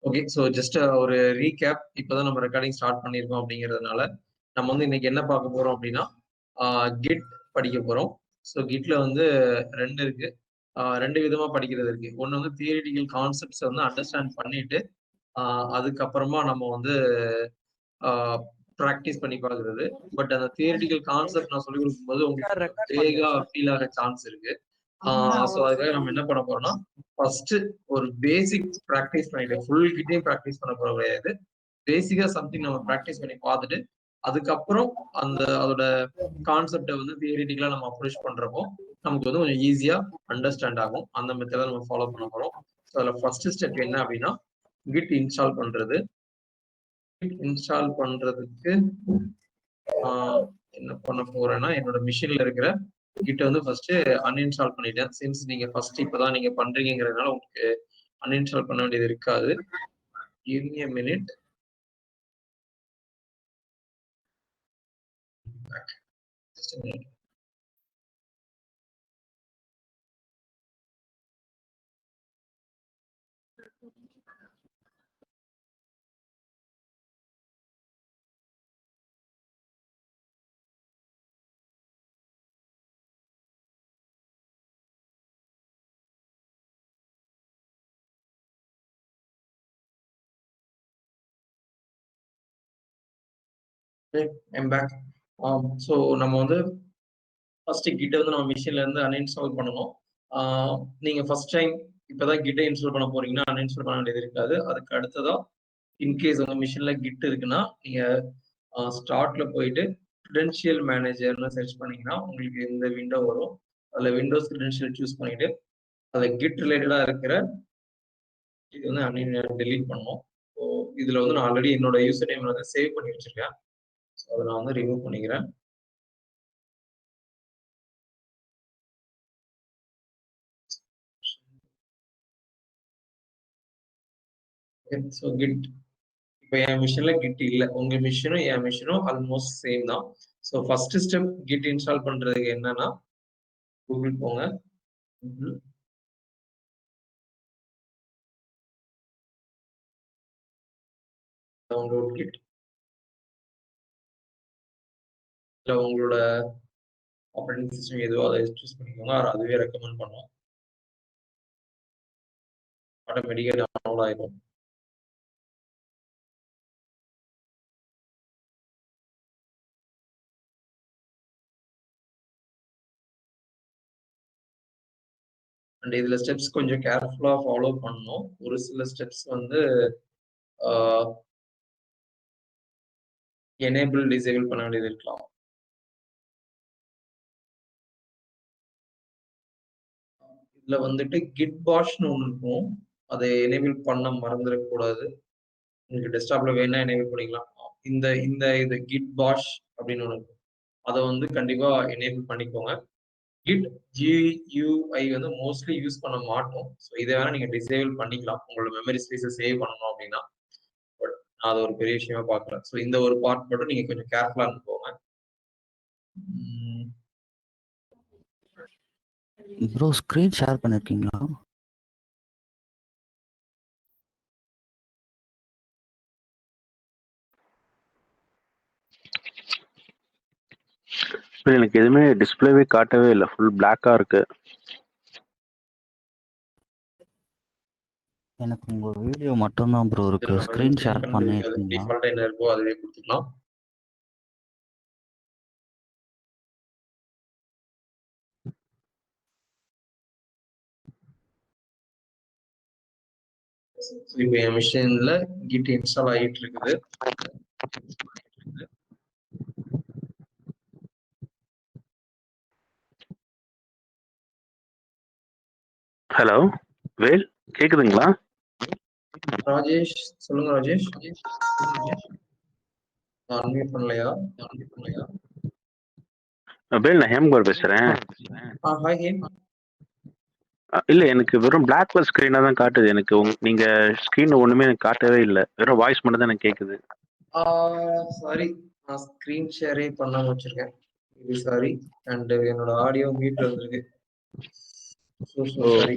Okay. So just ஒரு recap. இப்பதான் நம்ம ரெக்கார்டிங் ஸ்டார்ட் பண்ணியிருக்கோம் அப்படிங்கிறதுனால, நம்ம வந்து இன்னைக்கு என்ன பார்க்க போறோம் அப்படின்னா, கிட் படிக்க போறோம். ஸோ கிட்ல வந்து 2 இருக்கு. 2 விதமா படிக்கிறது இருக்கு. ஒண்ணு வந்து தியரிட்டிக்கல் கான்செப்ட்ஸ வந்து அண்டர்ஸ்டாண்ட் பண்ணிட்டு, ஆ அதுக்கப்புறமா நம்ம வந்து ஆ பிராக்டிஸ் பண்ணி பார்க்கிறது. பட் அந்த தியரிட்டிக்கல் கான்செப்ட் நான் சொல்லிக் குடுக்கும்போது உங்களுக்கு ரெக்கார்ட் வேகா பண்ணுங்க. ஃபீல் ஆக சான்ஸ் இருக்கு. ஸோ அதுக்காக நம்ம என்ன பண்ண போறோம்னா, ஃபர்ஸ்ட் ஒரு பேசிக் பிராக்டிஸ் பண்ணிட்டு, ஃபுல் கிட்டையும் பிராக்டிஸ் பண்ண போறது கிடையாது. பேசிக்கா சம்திங் நம்ம பிராக்டிஸ் பண்ணி பார்த்துட்டு, அதுக்கப்புறம் அதோட கான்செப்ட வந்து தியரிட்டிக்கலா நம்ம அப்ரோச் பண்றப்போ, நமக்கு வந்து கொஞ்சம் ஈஸியா அண்டர்ஸ்டாண்ட் ஆகும். அந்த மெத்தட நம்ம ஃபாலோ பண்ண போறோம். ஸோ அதுல ஃபர்ஸ்ட் ஸ்டெப் என்ன அப்படின்னா, கிட் இன்ஸ்டால் பண்றது. கிட் இன்ஸ்டால் பண்றதுக்கு என்ன பண்ண போறேன்னா, என்னோட மிஷின்ல இருக்கிற கிட்ட வந்து ஃபர்ஸ்ட் அன்இன்ஸ்டால் பண்ணிட்டேன். சின்ஸ் நீங்க ஃபர்ஸ்ட் இப்பதான் நீங்க பண்றீங்கங்கிறதுனால உங்களுக்கு அன்இன்ஸ்டால் பண்ண வேண்டியது இருக்காது. Give me a minute. Just a minute. I'm back. So நம்ம வந்து ஃபர்ஸ்ட் கிட்ட வந்து நம்ம மிஷின்ல இருந்து அன்இன்ஸ்டால் பண்ணணும். நீங்க ஃபர்ஸ்ட் டைம் இப்பதான் கிட்ட இன்ஸ்டால் பண்ண போறீங்கன்னா அன்இன்ஸ்டால் பண்ண வேண்டியது இருக்காது. அதுக்கு அடுத்ததா இன்கேஸ் உங்க மிஷின்ல கிட் இருக்குன்னா நீங்க ஸ்டார்ட்ல போயிட்டு கிரெடென்ஷியல் மேனேஜர்னு சர்ச் பண்ணீங்கன்னா உங்களுக்கு இந்த விண்டோ வரும். அதுல விண்டோஸ் கிரெடென்ஷியல் சூஸ் பண்ணிட்டு அதுல கிட் ரிலேட்டடா இருக்கிற இது வந்து டெலீட் பண்ணணும். ஸோ இதுல வந்து நான் ஆல்ரெடி என்னோட யூசர் நேம் வந்து சேவ் பண்ணி வச்சிருக்கேன். ஸோ அதை நான் வந்து ரிமூவ் பண்ணிக்கிறேன். ஸோ கிட் இப்போ என் மிஷின்ல கிட் இல்ல. உங்க மிஷினும் என் மிஷினும் ஆல்மோஸ்ட் சேம் தான். So first step git install பண்றதுக்கு என்னன்னா, கூகுள் போங்க. Google download git. இல்ல உங்களோட ஆப்ரேட்டிங் சிஸ்டம் எதுவோ அதை சூஸ் பண்ணிக்கோங்க. அதுவே ரெக்கமெண்ட் பண்ணும். ஆட்டோமேட்டிக்கா டவுன்லோட் ஆயிடும். அண்ட் இதுல ஸ்டெப்ஸ் கொஞ்சம் கேர்ஃபுல்லா ஃபாலோ பண்ணணும். ஒரு சில ஸ்டெப்ஸ் வந்து எனேபிள் டிசேபிள் பண்ண வேண்டியது இருக்கலாம். இதுல வந்துட்டு கிட் பாஷ்னு ஒன்று இருக்கும். அதை எனேபிள் பண்ண மறந்துடக்கூடாது. உங்களுக்கு டெஸ்க்டாப்ல வேணா எனேபிள் பண்ணிக்கலாம். இந்த இந்த இது கிட் பாஷ் அப்படின்னு ஒன்று இருக்கும். அதை வந்து கண்டிப்பா எனேபிள் பண்ணிக்கோங்க. கிட் GUI வந்து மோஸ்ட்லி யூஸ் பண்ண மாட்டோம். ஸோ இதை வேணா நீங்க டிசேபிள் பண்ணிக்கலாம் உங்களோட மெமரி ஸ்பேஸை சேவ் பண்ணணும் அப்படின்னா. பட் நான் அதை ஒரு பெரிய விஷயமா பார்க்கல. ஸோ இந்த ஒரு பார்ட் மட்டும் நீங்க கொஞ்சம் கேர்ஃபுல்லா இருந்துக்கோங்க. ப்ரோ ஸ்க்ரீன் ஷேர் பண்ணிருக்கீங்களா? எனக்கு எதுவுமே டிஸ்பிளேவே காட்டவே இல்லை. ஃபுல் பிளாக்கா இருக்கு. எனக்கு உங்க வீடியோ மட்டும்தான் ப்ரோ இருக்கு. ஸ்க்ரீன் ஷேர் பண்ணிருக்கீங்களா? டிஃபால்ட்டா என்ன இருக்கோ அதுவே கொடுத்துக்கலாம். இப்போ என் மிஷின்ல கிட் இன்ஸ்டால் ஆகிட்டு இருக்குது. ஹலோ வேல், கேக்குதுங்களா? ராஜேஷ் சொல்லுங்க. ராஜேஷ் அன்மியூட் பண்ணலையா? வேல், நான் ஹேம்கோர் பேசுறேன். Hi ham. இல்ல, எனக்கு வெறும் பிளாக் கலர் ஸ்கிரீனா தான் காட்டுது. எனக்கு நீங்க ஸ்கிரீன்ல ஒண்ணுமே எனக்கு காட்டவே இல்லை. வெறும் வாய்ஸ் மட்டும் தான் எனக்கு கேக்குது. சாரி, நான் ஸ்கிரீன் ஷேரே பண்ணாம வச்சிருக்கேன். இது சாரி. அண்ட் என்னோட ஆடியோ மியூட்ல வந்திருக்கு. சாரி.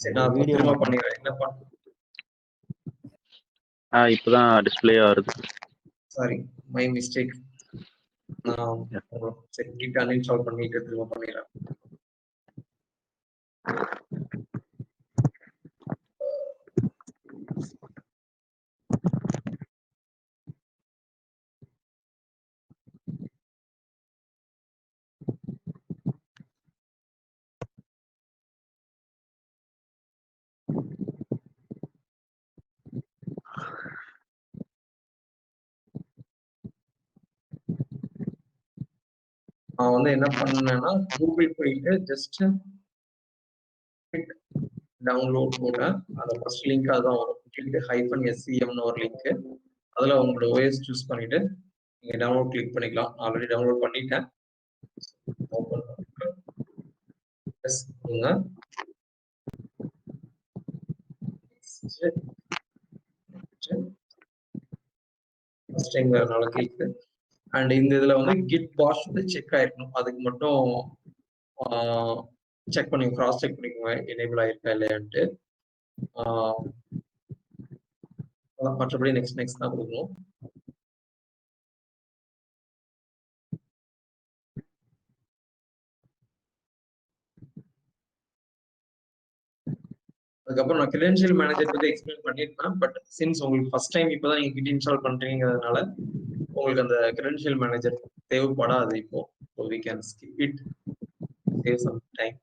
சரி, நான் வீடியோ திரும்ப பண்ணிடுறேன். என்ன பண்ண இப்போதான் டிஸ்பிளே ஆகுது. Sorry, my mistake. நான் கிட் அன்இன்ஸ்டால் பண்ணிட்டு திரும்ப பண்ணிடுறேன். நான் வந்து என்ன பண்ணேன்னா கூகுள் போயிட்டு ஜஸ்ட் டவுன்லோட் போட்டேன். அதை ஃபர்ஸ்ட் லிங்க் அதுதான் வரும், -scmன்னு ஒரு லிங்க். அதில் உங்களோட OS சூஸ் பண்ணிட்டு நீங்கள் டவுன்லோட் கிளிக் பண்ணிக்கலாம். ஆல்ரெடி டவுன்லோட் பண்ணிட்டேன். ஓப்பன் எஸ் கொடுங்க. ஃபர்ஸ்ட் டைம் வரனால கிளிக். அண்ட் இந்த இதில் வந்து கிட் பாஷ் வந்து செக் ஆயிருக்கணும். அதுக்கு மட்டும் செக் பண்ணி கிராஸ் செக் பண்ணிக்கோங்க எனேபிள் ஆயிருக்கா இல்லையான்ட்டு. மற்றபடி நெக்ஸ்ட் தான் கொடுக்கணும். அதுக்கப்புறம் நான் கிரெடென்ஷியல் மேனேஜர் பத்தி எக்ஸ்பிளைன் பண்ணியிருப்பேன். பட் சின்ஸ் உங்களுக்கு ஃபர்ஸ்ட் டைம் இப்போதான் நீங்க கிட் இன்ஸ்டால் பண்றீங்கிறதுனால உங்களுக்கு அந்த கிரெடென்ஷியல் மேனேஜர் தேவைப்படாது இப்போ. So we can skip it, save some time.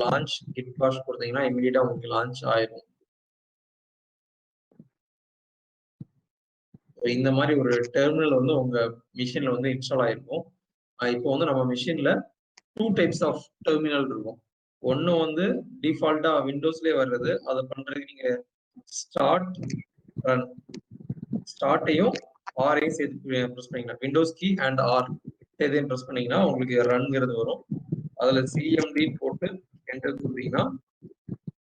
Launch git bash கொடுத்தீங்கன்னா இமீடியட்டா உங்களுக்கு லான்ச் ஆயிடும். இந்த மாதிரி ஒரு டெர்மினல் வந்து உங்க மிஷின்ல வந்து இன்ஸ்டால் ஆயிருக்கும். இப்போ வந்து நம்ம மிஷின்ல 2 டைப்ஸ் ஆஃப் டெர்மினல் இருக்கும். ஒன்னு வந்து டிஃபால்ட்டா விண்டோஸ்லயே வர்றது. அதை பண்றதுக்கு நீங்க ஸ்டார்ட் ரன் ஸ்டார்ட்டையும் ஆரையும் சேர்த்து ப்ரெஸ் பண்ணீங்கன்னா விண்டோஸ் கீ அண்ட் ஆர் எதையும் ப்ரெஸ் பண்ணீங்கன்னா உங்களுக்கு ரன்ங்கிறது வரும். அதுல சிஎம்டி போட்டு என்டர் கொடுத்தீங்கன்னா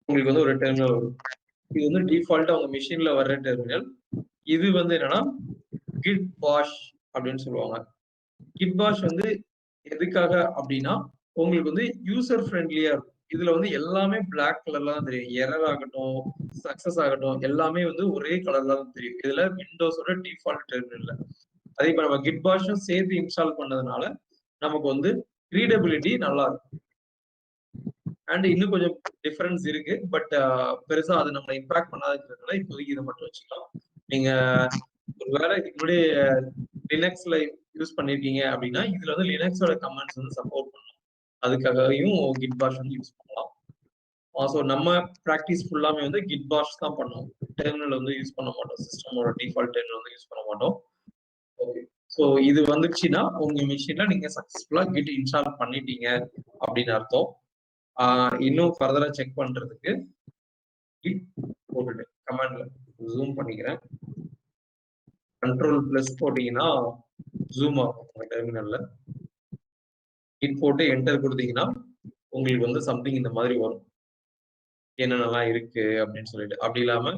உங்களுக்கு வந்து ஒரு டெர்மினல் வரும். இது வந்து டிஃபால்ட்டா உங்க மிஷின்ல வர்ற டெர்மினல். இது வந்து என்னன்னா கிட் பாஷ் அப்படின்னு சொல்லுவாங்க. கிட் பாஷ் வந்து எதுக்காக அப்படின்னா உங்களுக்கு வந்து யூசர் ஃப்ரெண்ட்லியா இருக்கும். இதுல வந்து எல்லாமே பிளாக் கலர்ல தான் தெரியும். எரர் ஆகட்டும், சக்சஸ் ஆகட்டும், எல்லாமே வந்து ஒரே கலர்ல தான் தெரியும். இதுல விண்டோஸோட டிஃபால்ட் டெர்மினல்ல. அதே இப்ப நம்ம கிட் பாஷும் சேர்த்து இன்ஸ்டால் பண்ணதுனால நமக்கு வந்து ரீடபிலிட்டி நல்லா இருக்கும். அண்ட் இன்னும் கொஞ்சம் டிஃபரன்ஸ் இருக்கு. பட் பெருசா அது நம்ம இம்பாக்ட் பண்ணாதுங்கிறதுனால இப்போதைக்கு இதை மட்டும் வச்சுக்கலாம். நீங்க ஒருவேளை இதுக்கு முன்னாடி லினக்ஸ்ல யூஸ் பண்ணிருக்கீங்க அப்படின்னா இதுல வந்து லினக்ஸோட கமெண்ட்ஸ் வந்து சப்போர்ட் பண்ணும். அதுக்காகவும் கிட் பாஷ் வந்து யூஸ் பண்ணலாம். ஸோ நம்ம ப்ராக்டிஸ் ஃபுல்லாமே வந்து கிட் பாஷ் தான் பண்ணுவோம். டெர்மினல் வந்து யூஸ் பண்ண மாட்டோம். சிஸ்டமோட டிஃபால்ட் டெர்மினல் வந்து யூஸ் பண்ண மாட்டோம். ஓகே, ஸோ இது வந்துச்சுன்னா உங்க மிஷின்ல நீங்க சக்சஸ்ஃபுல்லா கிட் இன்ஸ்டால் பண்ணிட்டீங்க அப்படின்னு அர்த்தம். இன்னும் ஃபர்தரா செக் பண்றதுக்கு கிட் போட்டுட்டு கமாண்ட்ல ஜூம் பண்ணிக்கிறேன். Ctrl+ போட்டீங்கன்னா ஜூம் ஆகும் டெர்மினல்ல. கிட் போட்டு என்டர் கொடுத்தீங்கன்னா உங்களுக்கு வந்து சம்திங் இந்த மாதிரி வரும், என்னென்னலாம் இருக்கு அப்படின்னு சொல்லிட்டு. அப்படி இல்லாம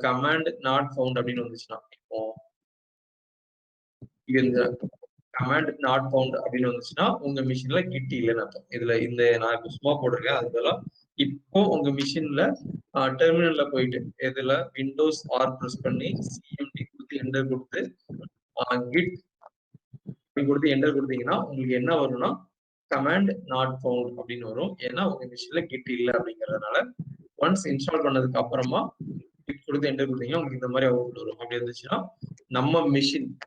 கமாண்ட் நாட் ஃபவுண்ட் அப்படின்னு வந்துச்சுன்னா, இப்போ இந்த கமாண்ட் நாட் ஃபவுண்ட் அப்படின்னு வந்துச்சுன்னா உங்க மிஷின்ல கிட் இல்லைன்னு அர்த்தம். இதுல இந்த நான் இப்போ சும்மா போட்டிருக்கேன். அதுக்கு இப்போ உங்க மிஷின்ல டெர்மினல்ல போயிட்டு இதுல விண்டோஸ் ஆர் ப்ரெஸ் பண்ணி சிஎம்டி கொடுத்து என்டர் கொடுத்து கிட் கொடுத்து என்டர் கொடுத்தீங்கன்னா உங்களுக்கு என்ன வரும்னா கமாண்ட் நாட் ஃபவுண்ட் அப்படின்னு வரும். ஏன்னா உங்க மிஷின்ல கிட் இல்லை அப்படிங்கறதுனால. ஒன்ஸ் இன்ஸ்டால் பண்ணதுக்கு அப்புறமா கிட் கொடுத்து என்டர் கொடுத்தீங்கன்னா உங்களுக்கு இந்த மாதிரி அவுட்புட் வரும். அப்படி இருந்துச்சுன்னா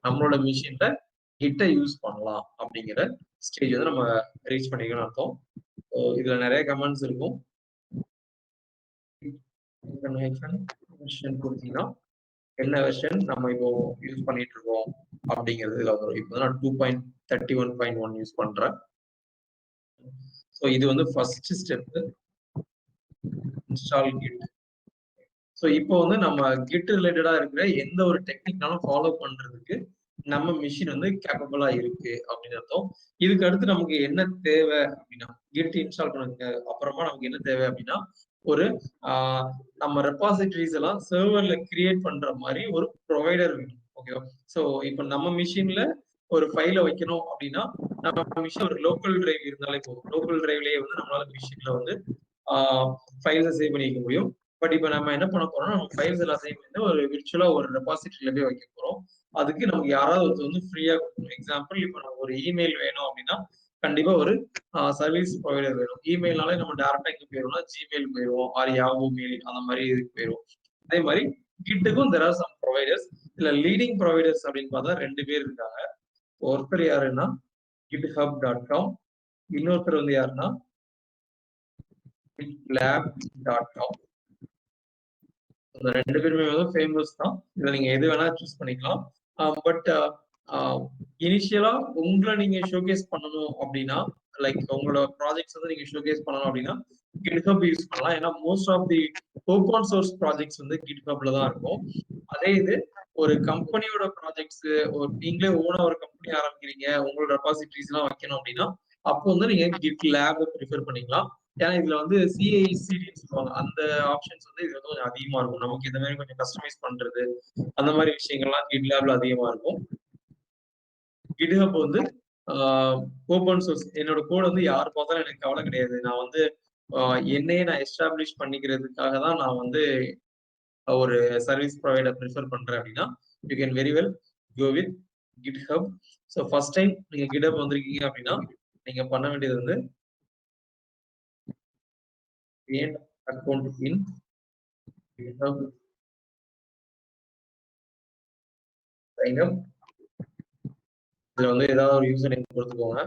நம்மளோட மிஷின்ல கிட்டை யூஸ் பண்ணலாம் அப்படிங்கிற ஸ்டேஜ் வந்து நம்ம ரீச் பண்ணிக்கணும்னு அர்த்தம். இதுல நிறைய கமெண்ட்ஸ் இருக்கும். கொடுத்தீங்கன்னா என்ன வெர்ஷன் நம்ம இப்போ யூஸ் பண்ணிட்டு இருக்கோம் அப்படிங்கிறது இதுல வரும். இப்போ நான் 2.31.1 யூஸ் பண்றேன். ஸோ இது வந்து first step, install git. So இப்போ வந்து நம்ம கிட் ரிலேட்டடா இருக்கிற எந்த ஒரு டெக்னிக்னாலும் ஃபாலோ பண்றதுக்கு நம்ம மிஷின் வந்து கேப்பபிளா இருக்கு அப்படின்னு அர்த்தம். இதுக்கு அடுத்து நமக்கு என்ன தேவை அப்படின்னா, கிட் இன்ஸ்டால் பண்ணதுக்கு அப்புறமா நமக்கு என்ன தேவை அப்படின்னா, ஒரு நம்ம ரெபாசிட்டரிஸ் எல்லாம் சர்வர்ல கிரியேட் பண்ற மாதிரி ஒரு ப்ரொவைடர் வேணும். ஓகேவா? ஸோ இப்போ நம்ம மிஷின்ல ஒரு ஃபைலை வைக்கணும் அப்படின்னா, நம்ம மிஷின் ஒரு லோக்கல் டிரைவ் இருந்தாலே போதும். லோக்கல் டிரைவ்லயே வந்து நம்மளால மிஷின்ல வந்து ஃபைல்ஸை சேவ் பண்ணி வைக்க முடியும். பட் இப்போ நம்ம என்ன பண்ண போறோம்னா, நம்ம ஃபைல்ஸ் எல்லாத்தையும் வந்து ஒரு விர்ச்சுவலா ஒரு ரெபாசிட்டரியில போய் வைக்க போறோம். அதுக்கு நமக்கு யாராவது ஒருத்தர் வந்து ஃப்ரீயா கொடுக்கணும். எக்ஸாம்பிள் இப்போ நமக்கு ஒரு இமெயில் வேணும் அப்படின்னா கண்டிப்பா ஒரு சர்வீஸ் ப்ரொவைடர் வேணும். இமெயில்னாலே நம்ம டேரக்டா எங்க போயிருவோம்னா ஜிமெயில் போயிருவோம், ஆர் யாஹூ மெயில் அந்த மாதிரி இதுக்கு போயிருவோம். அதே மாதிரி கிட்டுக்கும் தெர் ஆர் சம் ப்ரொவைடர்ஸ். இதுல லீடிங் ப்ரொவைடர்ஸ் அப்படின்னு பார்த்தா 2 பேர் இருக்காங்க. ஒருத்தர் யாருன்னா github.com, இன்னொருத்தர் வந்து யாருன்னா gitlab.com. இந்த 2 பேருமே வந்து ஃபேமஸ் தான். இதுல நீங்க எது வேணா சூஸ் பண்ணிக்கலாம். பட் இனிஷியலா உங்களை நீங்க ஷோகேஸ் பண்ணணும் அப்படின்னா, லைக் உங்களோட ப்ராஜெக்ட்ஸ் வந்து நீங்க ஷோகேஸ் பண்ணணும் அப்படின்னா GitHub யூஸ் பண்ணலாம். ஏன்னா most of the open source projects வந்து GitHubல தான் இருக்கும். அதே இது ஒரு கம்பெனியோட ப்ராஜெக்ட்ஸ், நீங்களே ஓனா ஒரு கம்பெனி ஆரம்பிக்கிறீங்க, உங்களோட ரெபாசிட்டரிஸ் எல்லாம் வைக்கணும் அப்படின்னா அப்போ வந்து நீங்க GitLab ப்ரிஃபர் பண்ணிக்கலாம். ஏன்னா இதுல வந்து CI/CD சொல்லுவாங்க, அந்த ஆப்ஷன்ஸ் வந்து இதுல வந்து கொஞ்சம் அதிகமா இருக்கும். நமக்கு இந்த மாதிரி கொஞ்சம் கஸ்டமைஸ் பண்றது அந்த மாதிரி விஷயங்கள்லாம் GitLabல அதிகமா இருக்கும். GitHub வந்து ஓப்பன் சோர்ஸ். என்னோட கோட் வந்து யார் பார்த்தாலும் எனக்கு கவலை கிடையாது. நான் வந்து என்னையே நான் எஸ்டாப்ளிஷ் பண்ணிக்கிறதுக்காக தான் நான் வந்து ஒரு சர்வீஸ் ப்ரொவைடர் ப்ரிஃபர் பண்றேன் அப்படின்னா you can very well go with GitHub. So first time நீங்க GitHub வந்திருக்கீங்க அப்படின்னா நீங்க பண்ண வேண்டியது வந்து create account in GitHub, sign up. இதுல வந்து ஏதாவது ஒரு யூசர் நேம் கொடுத்துக்கோங்க.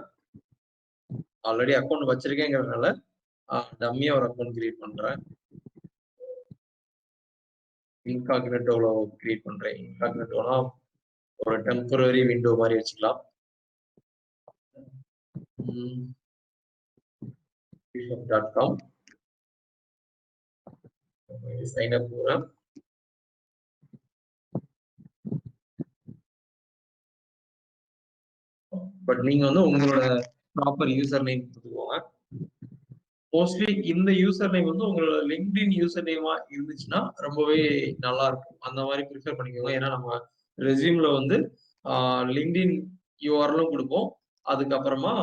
ஆல்ரெடி அக்கௌண்ட் வச்சிருக்கேங்கிறதுனால டம்மியா ஒரு அக்கௌண்ட் கிரியேட் பண்றேன். இன்காக்னேட்டோல கிரியேட் பண்றேன். இன்காக்னேட்டோனா ஒரு டெம்பரரி விண்டோ மாதிரி வச்சுக்கலாம். GitHub.com சைன் அப் போறேன். பட் நீங்க வந்து உங்களோட ப்ராப்பர் யூசர் நேம் கொடுத்துக்கோங்க. மோஸ்ட்லி இந்த யூசர் நேம் வந்து உங்களோட லிங்க்டின் யூசர் நேமா இருந்துச்சுன்னா ரொம்பவே நல்லா இருக்கும். அந்த மாதிரி ப்ரிஃபர் பண்ணிக்கோங்க. ஏன்னா நம்ம ரெஸ்யூம்ல வந்து லிங்க்டின் யூஆர்எலும் கொடுப்போம், அதுக்கப்புறமா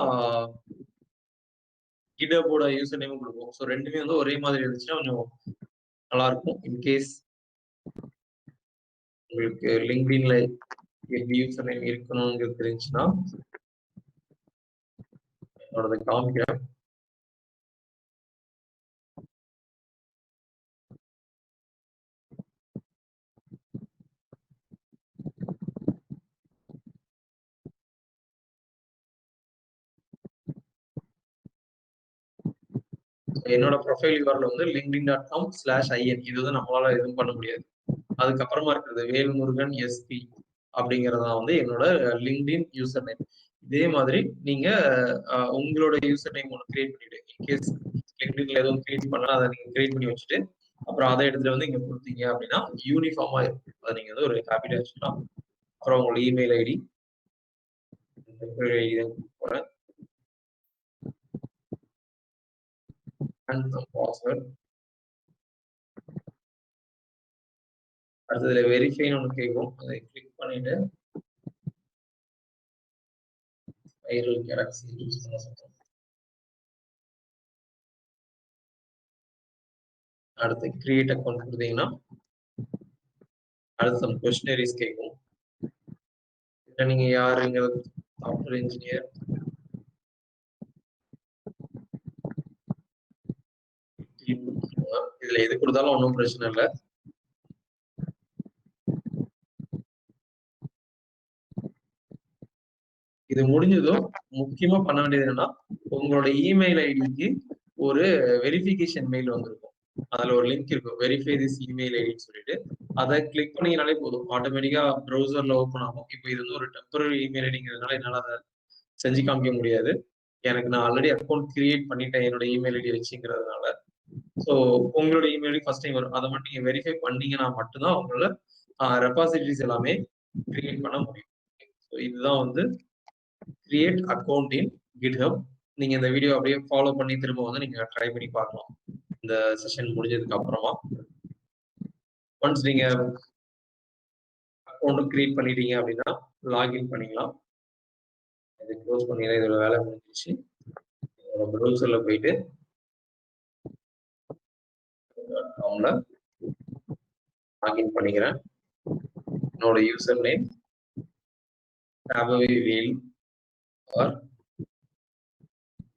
GitHubோட யூசர் நேமும் கொடுப்போம். ஸோ ரெண்டுமே வந்து ஒரே மாதிரி இருந்துச்சுன்னா கொஞ்சம் நல்லா இருக்கும். இன்கேஸ் உங்களுக்கு லிங்க்டின்ல எப்படி யூசர் நேம் இருக்கணும்னு தெரிஞ்சுன்னா என்னோட காமிக்கிறேன். என்னோட ப்ரொஃபைல் யூஆர்எல் வந்து linkedin.com/in. இது வந்து நம்மளால எதுவும் பண்ண முடியாது. அதுக்கப்புறமா இருக்கிறது வேல்முருகன் எஸ்பி அப்படிங்கறதா வந்து என்னோட லிங்க்டின் யூசர் நேம். இதே மாதிரி நீங்க உங்களோட யூசர் நேம் ஒன்று கிரியேட் பண்ணிட்டு, இன்கேஸ் லிங்க்டின்ல எதுவும் கிரியேட் பண்ணா அதை நீங்க கிரியேட் பண்ணி வச்சுட்டு அப்புறம் அதை எடுத்துட்டு வந்து இங்க கொடுத்தீங்க அப்படின்னா யூனிஃபார்மா இருக்கும். அதை நீங்க வந்து ஒரு ஹாப்பியா வச்சுக்கலாம். அப்புறம் உங்களோட இமெயில் ஐடி போறேன் அண்ட் பாஸ்வேர்ட். அடுத்ததுல வெரிஃபைன்னு ஒன்று கேட்கும், அதை கிளிக் பண்ணிட்டு வைரல் கேலக்ஸி யூஸ் பண்ண சொல்றோம். அடுத்து கிரியேட் அக்கௌண்ட் கொடுத்தீங்கன்னா அடுத்து நம்ம கொஸ்டினரிஸ் கேட்கும். நீங்க யாருங்கிறது சாஃப்ட்வேர் இன்ஜினியர், இதுல எது கொடுத்தாலும் ஒன்றும் பிரச்சனை இல்லை. இது முடிஞ்சதும் முக்கியமா பண்ண வேண்டியது என்னன்னா உங்களோட இமெயில் ஐடிக்கு ஒரு வெரிஃபிகேஷன் மெயில் வந்திருக்கும். அதுல ஒரு லிங்க் இருக்கும், வெரிஃபை திஸ் இமெயில் ஐடின்னு சொல்லிட்டு. அதை கிளிக் பண்ணீங்கனாலே போதும், ஆட்டோமேட்டிக்கா ப்ரௌசர்ல ஓப்பன் ஆகும். இப்போ இது வந்து ஒரு டெம்பரரி இமெயில் ஐடிங்கிறதுனால என்னால அதை செஞ்சு காமிக்க முடியாது. எனக்கு நான் ஆல்ரெடி அக்கௌண்ட் கிரியேட் பண்ணிட்டேன் என்னோட இமெயில் ஐடி வச்சுங்கிறதுனால. ஸோ உங்களோட இமெயில் ஃபர்ஸ்ட் டைம் வரும். அதை மட்டும் நீங்க வெரிஃபை பண்ணீங்கன்னா மட்டும்தான் உங்களோட ரெபாசிட்டரிஸ் எல்லாமே கிரியேட் பண்ண முடியும். ஸோ இதுதான் வந்து கிரியேட் அக்கௌண்ட் இன் GitHub. நீங்க இந்த வீடியோ அப்படியே ஃபாலோ பண்ணி திரும்ப வந்து நீங்க ட்ரை பண்ணி பார்க்கலாம் இந்த செஷன் முடிஞ்சதுக்கு அப்புறமா. ஒன்ஸ் நீங்க அக்கௌண்ட் கிரியேட் பண்ணிட்டீங்க அப்படின்னா லாகின் பண்ணிக்கலாம். இது க்ளோஸ் பண்ணிடுறேன். இதோட வேலை முடிஞ்சிச்சு. ப்ரௌசர்ல போயிட்டு அக்கௌண்ட்ல லாகின் பண்ணிக்கிறேன். என்னோட யூசர் நேம் வேல் ஆர்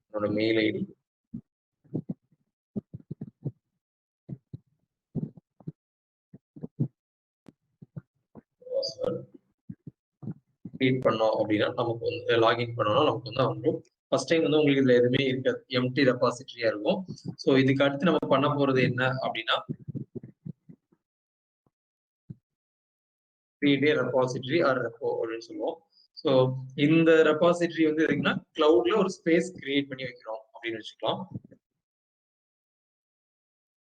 என்னோட மெயில் ஐடி கிரியேட் பண்ணோம் அப்படின்னா நமக்கு வந்து லாகின் பண்ணோம்னா நமக்கு வந்து வந்துடும். ஃபர்ஸ்ட் டைம் வந்து உங்களுக்கு இதுல எதுவுமே இருக்காது, எம்டி ரெபாசிட்டரியா இருக்கும். ஸோ இதுக்கு அடுத்து நம்ம பண்ண போறது என்ன அப்படின்னா கிரியேட் ரெபாசிட்டரி ஆர் ரெப்போ அப்படின்னு சொல்லுவோம். ஸோ இந்த ரெபாசிட்டரி வந்து எதுக்குன்னா கிளவுட்ல ஒரு ஸ்பேஸ் கிரியேட் பண்ணி வைக்கிறோம் அப்படின்னு வச்சுக்கலாம்.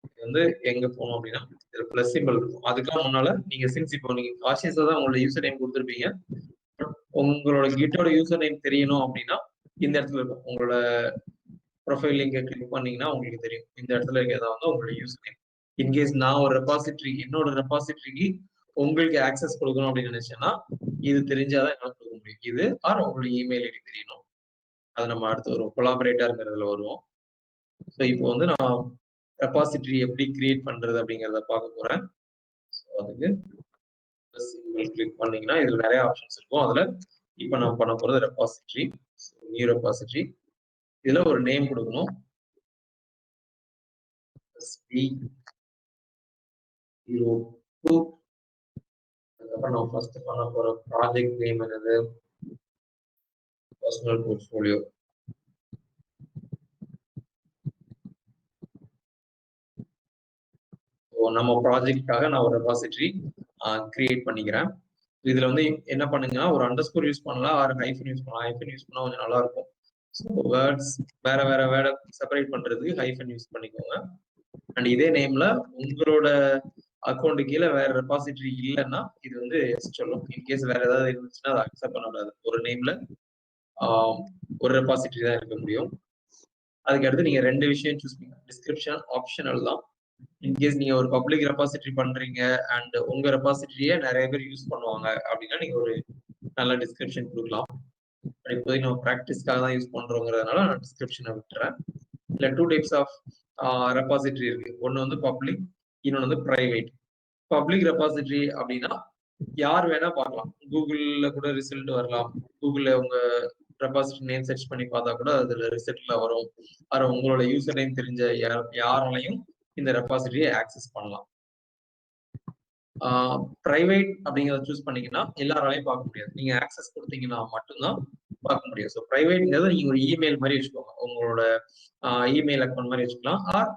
இது வந்து எங்க போனோம் அப்படின்னா இதுல பிளஸ் சிம்பிள் இருக்கும். அதுக்கெல்லாம் முன்னால நீங்க சின்ஸ் இப்போ நீங்க காஷியஸா தான் உங்களோட யூசர் நேம் கொடுத்துருப்பீங்க. உங்களோட கிட்டோட யூசர் நேம் தெரியணும் அப்படின்னா இந்த இடத்துல இருக்கும். உங்களோட ப்ரொஃபைல் லிங்கை கிளிக் பண்ணீங்கன்னா உங்களுக்கு தெரியும் இந்த இடத்துல இருக்கிறதா வந்து உங்களோட யூசர் நேம். இன்கேஸ் நான் ஒரு ரெபாசிட்டரி என்னோட ரெபாசிட்டரிக்கு உங்களுக்கு ஆக்சஸ் கொடுக்கணும் அப்படின்னு நினைச்சேன்னா இது தெரிஞ்சாதான் என்னால கொடுக்க முடியும். இது ஆர் உங்களோட இமெயில் ஐடி தெரியணும். அது நம்ம அடுத்து ஒரு கொலாபரேட்டர்ங்கிறதுல வருவோம். ஸோ இப்போ வந்து நான் ரெபாசிட்டரி எப்படி கிரியேட் பண்றது அப்படிங்கிறத பார்க்க போறேன். அதுக்கு கிளிக் பண்ணீங்கன்னா இதுல நிறைய ஆப்ஷன்ஸ் இருக்கும். அதுல இப்ப நான் பண்ண போறது ரெபாசிட்டரி, நியூ ரெபாசிட்டரி. இதுல ஒரு நேம் கொடுக்கணும். அதுக்கப்புறம் நான் ஃபர்ஸ்ட் பண்ண போற ப்ராஜெக்ட் நேம் என்னது, பர்சனல் போர்ட்ஃபோலியோ. நம்ம ப்ராஜெக்டுக்காக நான் ஒரு ரெபாசிட்டரி கிரியேட் பண்ணிக்கிறேன். இதுல வந்து என்ன பண்ணுங்கன்னா ஒரு அண்டர்ஸ்கோர் யூஸ் பண்ணலாம், ஆர் ஹைஃபன் யூஸ் பண்ணலாம். ஹைஃபன் யூஸ் பண்ணா கொஞ்சம் நல்லா இருக்கும். ஸோ வேர்ட்ஸ் வேற வேற வேர்டை செப்பரேட் பண்றதுக்கு ஹைஃபன் யூஸ் பண்ணிக்கோங்க. அண்ட் இதே நேம்ல உங்களோட அக்கௌண்ட் கீழே வேற ரெபாசிட்டரி இல்லைன்னா இது வந்து சொல்லும். இன்கேஸ் வேற ஏதாவது இருந்துச்சுன்னா அதை அக்செப்ட் பண்ணக்கூடாது. ஒரு நேம்ல ஒரு ரெபாசிட்டரி தான் இருக்க முடியும். அதுக்கு அடுத்து நீங்க ரெண்டு விஷயம் சூஸ் பண்ணுங்க. டிஸ்கிரிப்ஷன் ஆப்ஷனல் தான். இன்கேஸ் நீங்க ஒரு பப்ளிக் ரெபாசிட்டரி பண்றீங்க அண்ட் உங்க ரெபாசிட்டரியை நிறைய பேர் யூஸ் பண்ணுவாங்க அப்படின்னா நீங்க ஒரு நல்ல டிஸ்கிரிப்ஷன் கொடுக்கலாம். இப்போதைக்கு நம்ம ப்ராக்டிஸ்க்காக தான் யூஸ் பண்றோங்கிறதுனால நான் டிஸ்கிரிப்ஷனை விட்டுறேன். இல்ல 2 டைப்ஸ் ஆஃப் ரெபாசிட்டரி இருக்கு. ஒன்னு வந்து பப்ளிக், இன்னொன்று வந்து பிரைவேட். பப்ளிக் ரெபாசிட்டரி அப்படின்னா யார் வேணா பார்க்கலாம். கூகுள்ல கூட ரிசல்ட் வரலாம். கூகுள்ல உங்க ரெபாசிட்டரி நேம் சர்ச் பண்ணி பார்த்தா கூட அதுல ரிசல்ட்ல வரும். அது உங்களோட யூசர் நேம் தெரிஞ்ச யாராலையும் இந்த ரெபாசிட்டரியை ஆக்சஸ் பண்ணலாம். பிரைவேட் அப்படிங்கிறத சூஸ் பண்ணீங்கன்னா எல்லாராலையும் பார்க்க முடியாது. நீங்க ஆக்சஸ் கொடுத்தீங்கன்னா மட்டும்தான் பார்க்க முடியும். ஸோ பிரைவேட்ங்கிறத நீங்க ஒரு இமெயில் மாதிரி வச்சுக்கோங்க. உங்களோட இமெயில் அக்கௌண்ட் மாதிரி வச்சுக்கலாம். ஆர்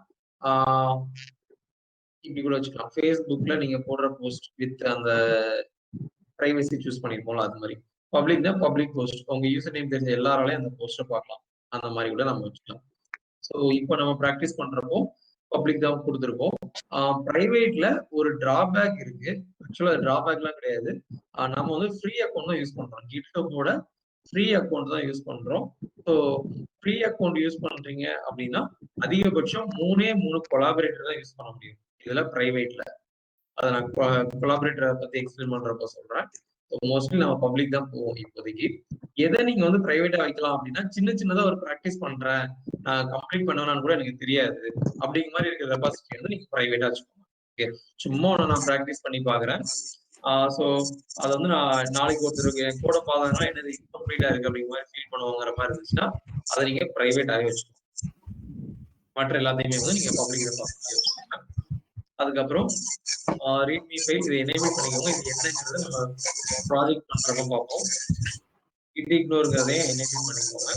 இப்படி கூட வச்சுக்கலாம். ஃபேஸ்புக்ல நீங்க போடுற போஸ்ட் வித் அந்த பிரைவசி சூஸ் பண்ணிருப்போம்ல அது மாதிரி. பப்ளிக்னா பப்ளிக் போஸ்ட், உங்க யூசர் நேம் தெரிஞ்ச எல்லாராலையும் அந்த போஸ்ட்டை பார்க்கலாம். அந்த மாதிரி கூட நம்ம வச்சுக்கலாம். ஸோ இப்போ நம்ம ப்ராக்டிஸ் பண்றப்போ பப்ளிக் தான் கொடுத்துருக்கோம். பிரைவேட்ல ஒரு டிராபேக் இருக்கு. ஆக்சுவலா டிராபேக்லாம் கிடையாது. நம்ம வந்து ஃப்ரீ அக்கௌண்ட் தான் யூஸ் பண்றோம். GitHubஓட ஃப்ரீ அக்கௌண்ட் தான் யூஸ் பண்றோம். ஸோ ஃப்ரீ அக்கௌண்ட் யூஸ் பண்றீங்க அப்படின்னா அதிகபட்சம் 3 கொலாபரேட்டர் தான் யூஸ் பண்ண முடியும் இதுல பிரைவேட்ல. அதை நான் கொலாபரேட்டரை பத்தி எக்ஸ்பிளைன் பண்றப்ப சொல்றேன். மோஸ்ட்லி நம்ம பப்ளிக் தான் போவோம் இப்போதைக்கு. எதை நீங்க வந்து பிரைவேட்டா வைக்கலாம் அப்படின்னா சின்ன சின்னதா ஒரு ப்ராக்டிஸ் பண்றேன், நான் கம்ப்ளீட் பண்ணணும்னு கூட எனக்கு தெரியாது அப்படிங்கிற மாதிரி இருக்கிற ரெபாசிட்டரி வந்து நீங்க பிரைவேட்டா வச்சுக்கோங்க. ஓகே, சும்மா ஒன்று நான் ப்ராக்டிஸ் பண்ணி பாக்குறேன். ஸோ அதை வந்து நான் நாளைக்கு ஒருத்தருக்கு என் கூட பார்த்தாங்கன்னா என்னது இன்கம்ப்ளீட்டா இருக்கு அப்படிங்கிற மாதிரி ஃபீல் பண்ணுவாங்கிற மாதிரி இருந்துச்சுன்னா அதை நீங்க பிரைவேட்டாவே வச்சுக்கோங்க. மற்ற எல்லாத்தையுமே வந்து நீங்க பப்ளிக் ரெபாசிட்டரி வச்சுக்கோங்க. அதுக்கப்புறம் ரீட்மி ஃபைல் இதை எனேபிள் பண்ணிக்கோங்க. இது என்னங்கிறத நம்ம ப்ராஜெக்ட் பண்றப்ப பார்ப்போம். கிட் இக்னோருங்கிறதையும் எனேபிள் பண்ணிக்கோங்க.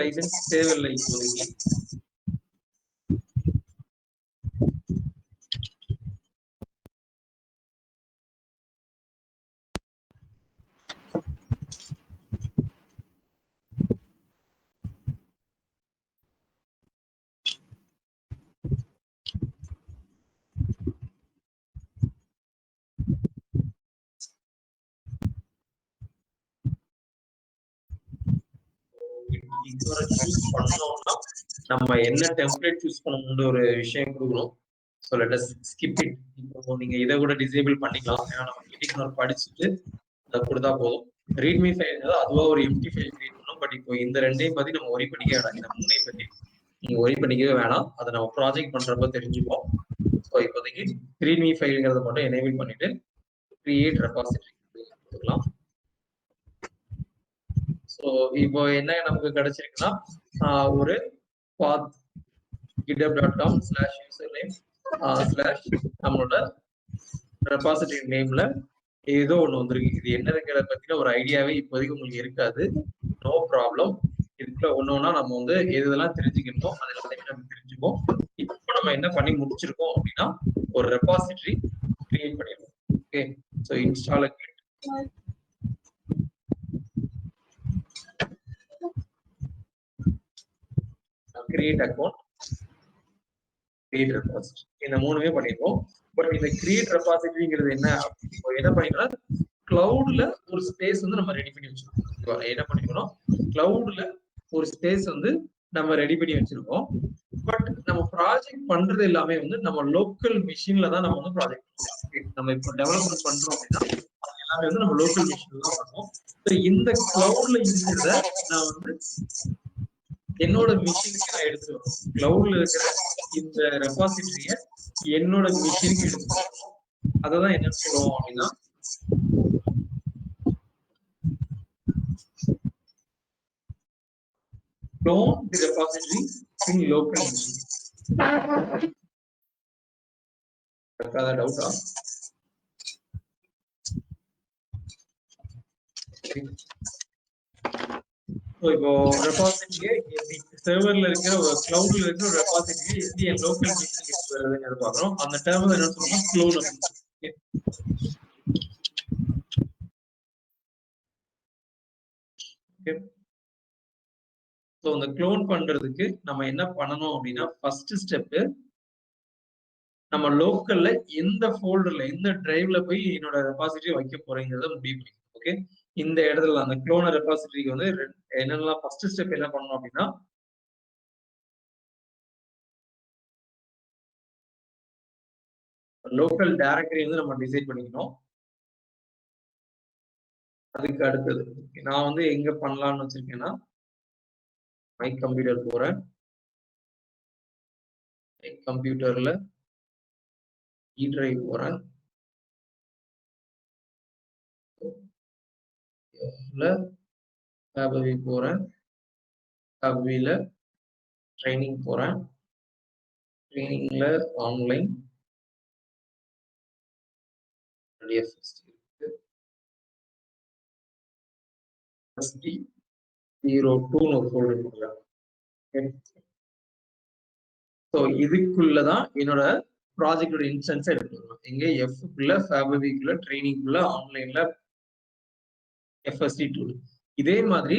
லைசன்ஸ் தேவையில்லை இப்போதைக்கு. இன்னொரு சூஸ் பண்ணோம்னா நம்ம என்ன டெம்ப்ளேட் சூஸ் பண்ணணும்னு ஒரு விஷயம் கொடுக்கணும். So let us skip it. இப்போ நீங்க இதை கூட டிசேபிள் பண்ணிக்கலாம். ஏன்னா நம்ம கிட்டிங் படிச்சுட்டு அதை கொடுத்தா போதும். ரீட்மி ஃபைல் அதுவா ஒரு எம்டி ஃபைல் கிரியேட் பண்ணோம். பட் இப்போ இந்த ரெண்டையும் பத்தி நம்ம ஒரி பண்ணிக்க வேணாம். இந்த மூணையும் பத்தி நீங்க ஒரி பண்ணிக்கவே வேணாம். அதை நம்ம ப்ராஜெக்ட் பண்றப்ப தெரிஞ்சுப்போம். ஸோ இப்போதைக்கு ரீட்மி ஃபைலுங்கிறத மட்டும் எனேபிள் பண்ணிட்டு கிரியேட் ரெபாசிட்டரி கொடுக்கலாம். ஸோ இப்போ என்ன நமக்கு கிடைச்சிருக்குன்னா ஒரு path github.com/username/ நம்மளோட ரெபாசிட்டரி நேம்ல ஏதோ ஒண்ணு வந்திருக்கு. இது என்னதுங்கிறத பத்தின ஒரு ஐடியாவே இப்போதைக்கு உங்களுக்கு இருக்காது. No problem. இதுக்குள்ள ஒன்னொன்னா நம்ம வந்து எதெல்லாம் தெரிஞ்சுக்கணும் அது எல்லாத்தையுமே நம்ம தெரிஞ்சுப்போம். இப்போ நம்ம என்ன பண்ணி முடிச்சிருக்கோம் அப்படின்னா ஒரு ரெபாசிட்டரி கிரியேட் பண்ணிருக்கோம். Okay, so install create account, create repository, இந்த மூணுமே பண்ணிருக்கோம். பட் இந்த கிரியேட் ரெபாசிட்டரிங்கிறது என்ன பண்ணிட்டோம்னா கிளவுட்ல ஒரு ஸ்பேஸ் வந்து நம்ம ரெடி பண்ணி வச்சிருக்கோம். என்ன பண்ணிருக்கோம், கிளவுட்ல ஒரு ஸ்பேஸ் வந்து நம்ம ரெடி பண்ணி வச்சிருக்கோம். பட் நம்ம ப்ராஜெக்ட் பண்றது எல்லாமே வந்து நம்ம லோக்கல் மிஷின்ல தான் நம்ம வந்து ப்ராஜெக்ட் பண்ணுவோம். நம்ம இப்போ டெவலப்மெண்ட் பண்றோம் அப்படின்னா எல்லாமே வந்து நம்ம லோக்கல் மிஷின்ல தான் பண்ணுவோம். இந்த கிளவுட்ல இருக்கிறத நான் வந்து என்னோட மிஷினுக்கு நான் எடுத்துட்டு வரணும். கிளவுட்ல இருக்கிற இந்த ரெபாசிட்டரிய என்னோட மிஷினுக்கு எடுத்துட்டு வரணும். அததான் என்ன சொல்லுவோம் அப்படின்னா clone the repository in local machine. டவுட்டா? இப்போ ரெபாசிட்டரியை சர்வர்ல இருக்கிற ஒரு கிளவுட்ல இருக்கிற ஒரு ரெபாசிட்டரியை எப்படி என் லோக்கல் மிஷினுக்கு எடுத்து வருதுன்னு பாக்குறோம். அந்த டேர்ம் என்ன சொல்றோம், க்ளோன். ஸோ இந்த க்ளோன் பண்றதுக்கு நம்ம என்ன பண்ணணும் அப்படின்னா ஃபர்ஸ்ட் ஸ்டெப் நம்ம லோக்கல்ல எந்த ஃபோல்டர்ல எந்த டிரைவ்ல போய் என்னோட ரெபாசிட்டரி வைக்க போறேங்கிறத முடிவு பண்ணிக்கணும். ஓகே, இந்த இடத்துல அந்த க்ளோனர் ரெபாசிட்டரிக்கு வந்து என்னெல்லாம் ஃபர்ஸ்ட் ஸ்டெப் என்ன பண்ணணும் அப்படின்னா லோக்கல் டைரக்டரி வந்து நம்ம டிசைட் பண்ணிக்கணும். அதுக்கு அடுத்தது நான் வந்து எங்க பண்ணலாம்னு வச்சிருக்கேன்னா மை கம்ப்யூட்டர் போறேன். கம்ப்யூட்டர்ல இ டிரைவ் போறேன். ஃபேபவி போறேன். ஃபேபவில ட்ரைனிங் போறேன். ட்ரைனிங்ல ஆன்லைன் இதுக்குள்ளதான் என்னோட ப்ராஜெக்டோட இன்ஸ்டன்ஸ் எடுத்துக்கணும். எங்க எஃப்க்குள்ள ஃபேபவிக்குள்ள ட்ரைனிங்குள்ள ஆன்லைன்ல FSD டூல். இதே மாதிரி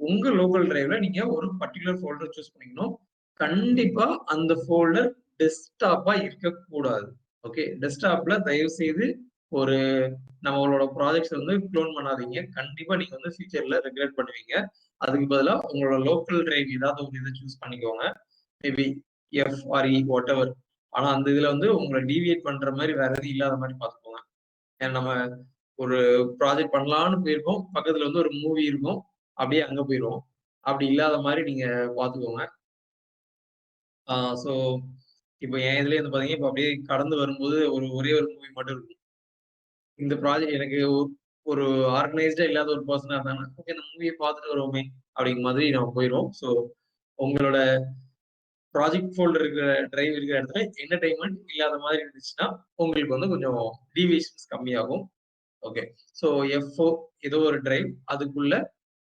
உங்க லோக்கல் டிரைவ்ல நீங்க ஒரு பர்டிகுலர் ஃபோல்டர் சூஸ் பண்ணிக்கணும். கண்டிப்பா அந்த ஃபோல்டர் டெஸ்க்டாப்பா இருக்கக்கூடாது. ஓகே, டெஸ்க்டாப்ல தயவு செய்து ஒரு நம்மளோட ப்ராஜெக்ட்ஸ் வந்து க்ளோன் பண்ணாதீங்க. கண்டிப்பா நீங்க வந்து ஃபியூச்சர்ல ரெகுலேட் பண்ணுவீங்க. அதுக்கு பதிலாக உங்களோட லோக்கல் டிரைவ் ஏதாவது ஒரு இதை சூஸ் பண்ணிக்கோங்க. Maybe FRE what ever. ஆனா அந்த இதுல வந்து உங்களை டீவியேட் பண்ற மாதிரி வேற எதுவும் இல்லாத மாதிரி பார்த்துக்கோங்க. ஏன்னா நம்ம ஒரு ப்ராஜெக்ட் பண்ணலாம்னு போயிருக்கோம், பக்கத்துல வந்து ஒரு மூவி இருக்கும், அப்படியே அங்க போயிடுவோம். அப்படி இல்லாத மாதிரி நீங்க பாத்துக்கோங்க. ஸோ இப்போ என் இதுல வந்து பாத்தீங்கன்னா இப்போ அப்படியே கடந்து வரும்போது ஒரே ஒரு மூவி மட்டும் இருக்கும். இந்த ப்ராஜெக்ட் எனக்கு ஒரு ஆர்கனைஸ்டா இல்லாத ஒரு பர்சனா இருந்தாங்கன்னா ஓகே இந்த மூவியை பார்த்துட்டு வருவோமே அப்படிங்கிற மாதிரி நம்ம போயிடுவோம். ஸோ உங்களோட ப்ராஜெக்ட் ஃபோல்டர் இருக்கிற டிரைவ் இருக்கிற இடத்துல என்டர்டைன்மெண்ட் இல்லாத மாதிரி இருந்துச்சுன்னா உங்களுக்கு வந்து கொஞ்சம் டீவியேஷன்ஸ் கம்மியாகும். ஓகே, ஸோ F4 ஏதோ ஒரு டிரைவ் அதுக்குள்ள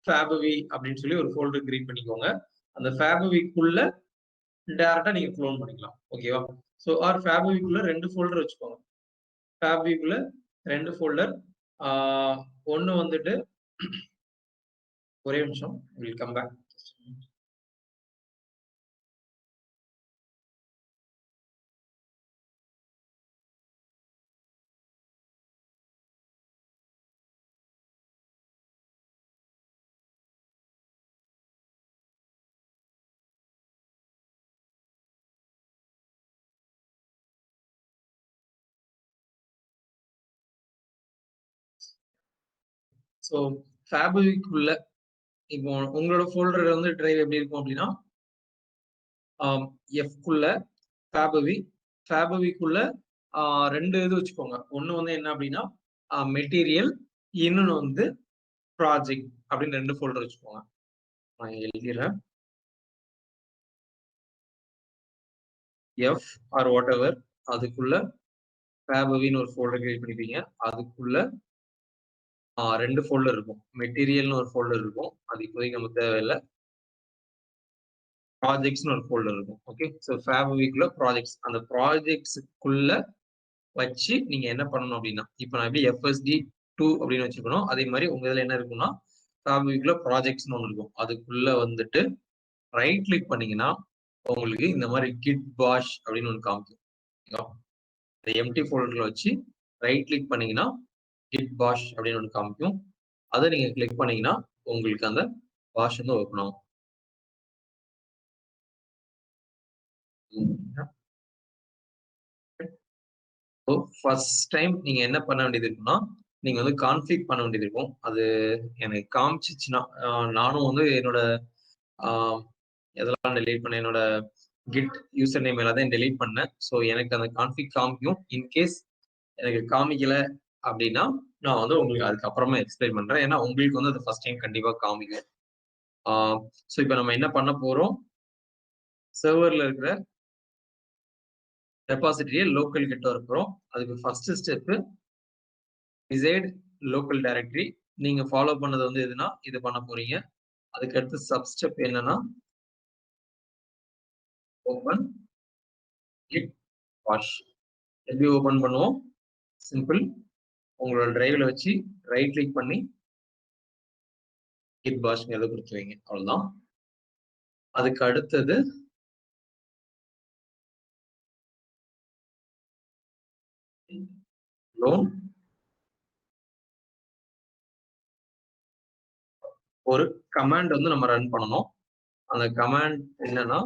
ஃபேபவி அப்படின்னு சொல்லி ஒரு ஃபோல்டர் கிரியேட் பண்ணிக்கோங்க. அந்த ஃபேபவிக்குள்ள டைரக்டா நீங்க க்ளோன் பண்ணிக்கலாம். ஓகேவா? ஸோ ஃபேபவிக்குள்ள 2 ஃபோல்டர் வச்சுக்கோங்க. ஃபேபவிக்குள்ள 2 ஃபோல்டர். ஒன்னு வந்துட்டு ஒரே நிமிஷம், வில் கம் பேக். ஸோ ஃபேப்ரிக்குள்ள இப்போ உங்களோட ஃபோல்டர் வந்து டிரைவ் எப்படி இருக்கும் அப்படின்னா எஃப்குள்ள ஃபேப்ரிக்குள்ள 2 இது வச்சுக்கோங்க. ஒன்று வந்து என்ன அப்படின்னா மெட்டீரியல், இன்னொன்று வந்து ப்ராஜெக்ட் அப்படின்னு 2 ஃபோல்டர் வச்சுக்கோங்க. நான் எழுதிடுறேன். எஃப் ஆர் வாட் எவர் அதுக்குள்ள ஃபேப்ரிக்னு ஒரு ஃபோல்டர் கிரியேட் பண்ணிப்பீங்க. அதுக்குள்ள 2 ஃபோல்டர் இருக்கும். மெட்டீரியல்னு ஒரு ஃபோல்டர் இருக்கும். அது இப்போதைக்கு நமக்கு தேவையில்லை. ப்ராஜெக்ட்ஸ்னு ஒரு ஃபோல்டர் இருக்கும். ஓகே, ஸோ ஃபேப்ரிக்ல ப்ராஜெக்ட்ஸ், அந்த ப்ராஜெக்ட்ஸ்க்குள்ள வச்சு நீங்க என்ன பண்ணணும் அப்படின்னா, இப்போ நான் எப்படி FSD2 அப்படின்னு வச்சுக்கணும், அதே மாதிரி உங்க இதுல என்ன இருக்கும்னா ஃபேப்ரிக்ல ப்ராஜெக்ட்ஸ்னு ஒன்று இருக்கும். அதுக்குள்ள வந்துட்டு ரைட் கிளிக் பண்ணீங்கன்னா உங்களுக்கு இந்த மாதிரி கிட் பாஷ் அப்படின்னு ஒன்று காமிக்கும். இந்த எம்டி ஃபோல்டர்ல வச்சு ரைட் கிளிக் பண்ணீங்கன்னா கிட் பாஷ் அப்படின்னு ஒன்று காமிக்கும். அதை நீங்க கிளிக் பண்ணீங்கன்னா உங்களுக்கு அந்த பாஷ் வந்து ஓப்பன் ஆகும். ஃபர்ஸ்ட் டைம் நீங்க என்ன பண்ண வேண்டியது இருக்குன்னா, நீங்க வந்து கான்ஃபிக் பண்ண வேண்டியது இருக்கும். அது எனக்கு காமிச்சிச்சுன்னா நானும் வந்து என்னோட எதெல்லாம் டெலீட் பண்ணேன், என்னோட கிட் யூசர் நேம் எல்லாத்தையும் டெலீட் பண்ணேன். ஸோ எனக்கு அந்த கான்ஃபிக் காமிக்கும். இன்கேஸ் எனக்கு காமிக்கல அப்படின்னா நான் வந்து உங்களுக்கு அதுக்கப்புறமா எக்ஸ்பிளைன் பண்றேன். ஏன்னா உங்களுக்கு வந்து அது ஃபர்ஸ்ட் டைம் கண்டிப்பா காமிக்கும். ஸோ இப்போ நம்ம என்ன பண்ண போறோம், சர்வர்ல இருக்கிற ரெபாசிட்டரியை லோக்கல் கிட்ட இருக்கிறோம். அதுக்கு first step decide local directory. நீங்க ஃபாலோ பண்ணது வந்து எதுனா இது பண்ண போறீங்க. அதுக்கு அடுத்து சப் ஸ்டெப் என்னன்னா ஓபன் கிட் பாஷ். எப்படி ஓபன் பண்ணுவோம், சிம்பிள். உங்களோட டிரைவ்ல வச்சு ரைட் கிளிக் பண்ணி கிட் பாஷ்ங்கிறத கொடுத்து வைங்க, அவ்வளவுதான். அதுக்கு அடுத்தது லோன். ஒரு கமாண்ட் வந்து நம்ம ரன் பண்ணணும். அந்த கமாண்ட் என்னன்னா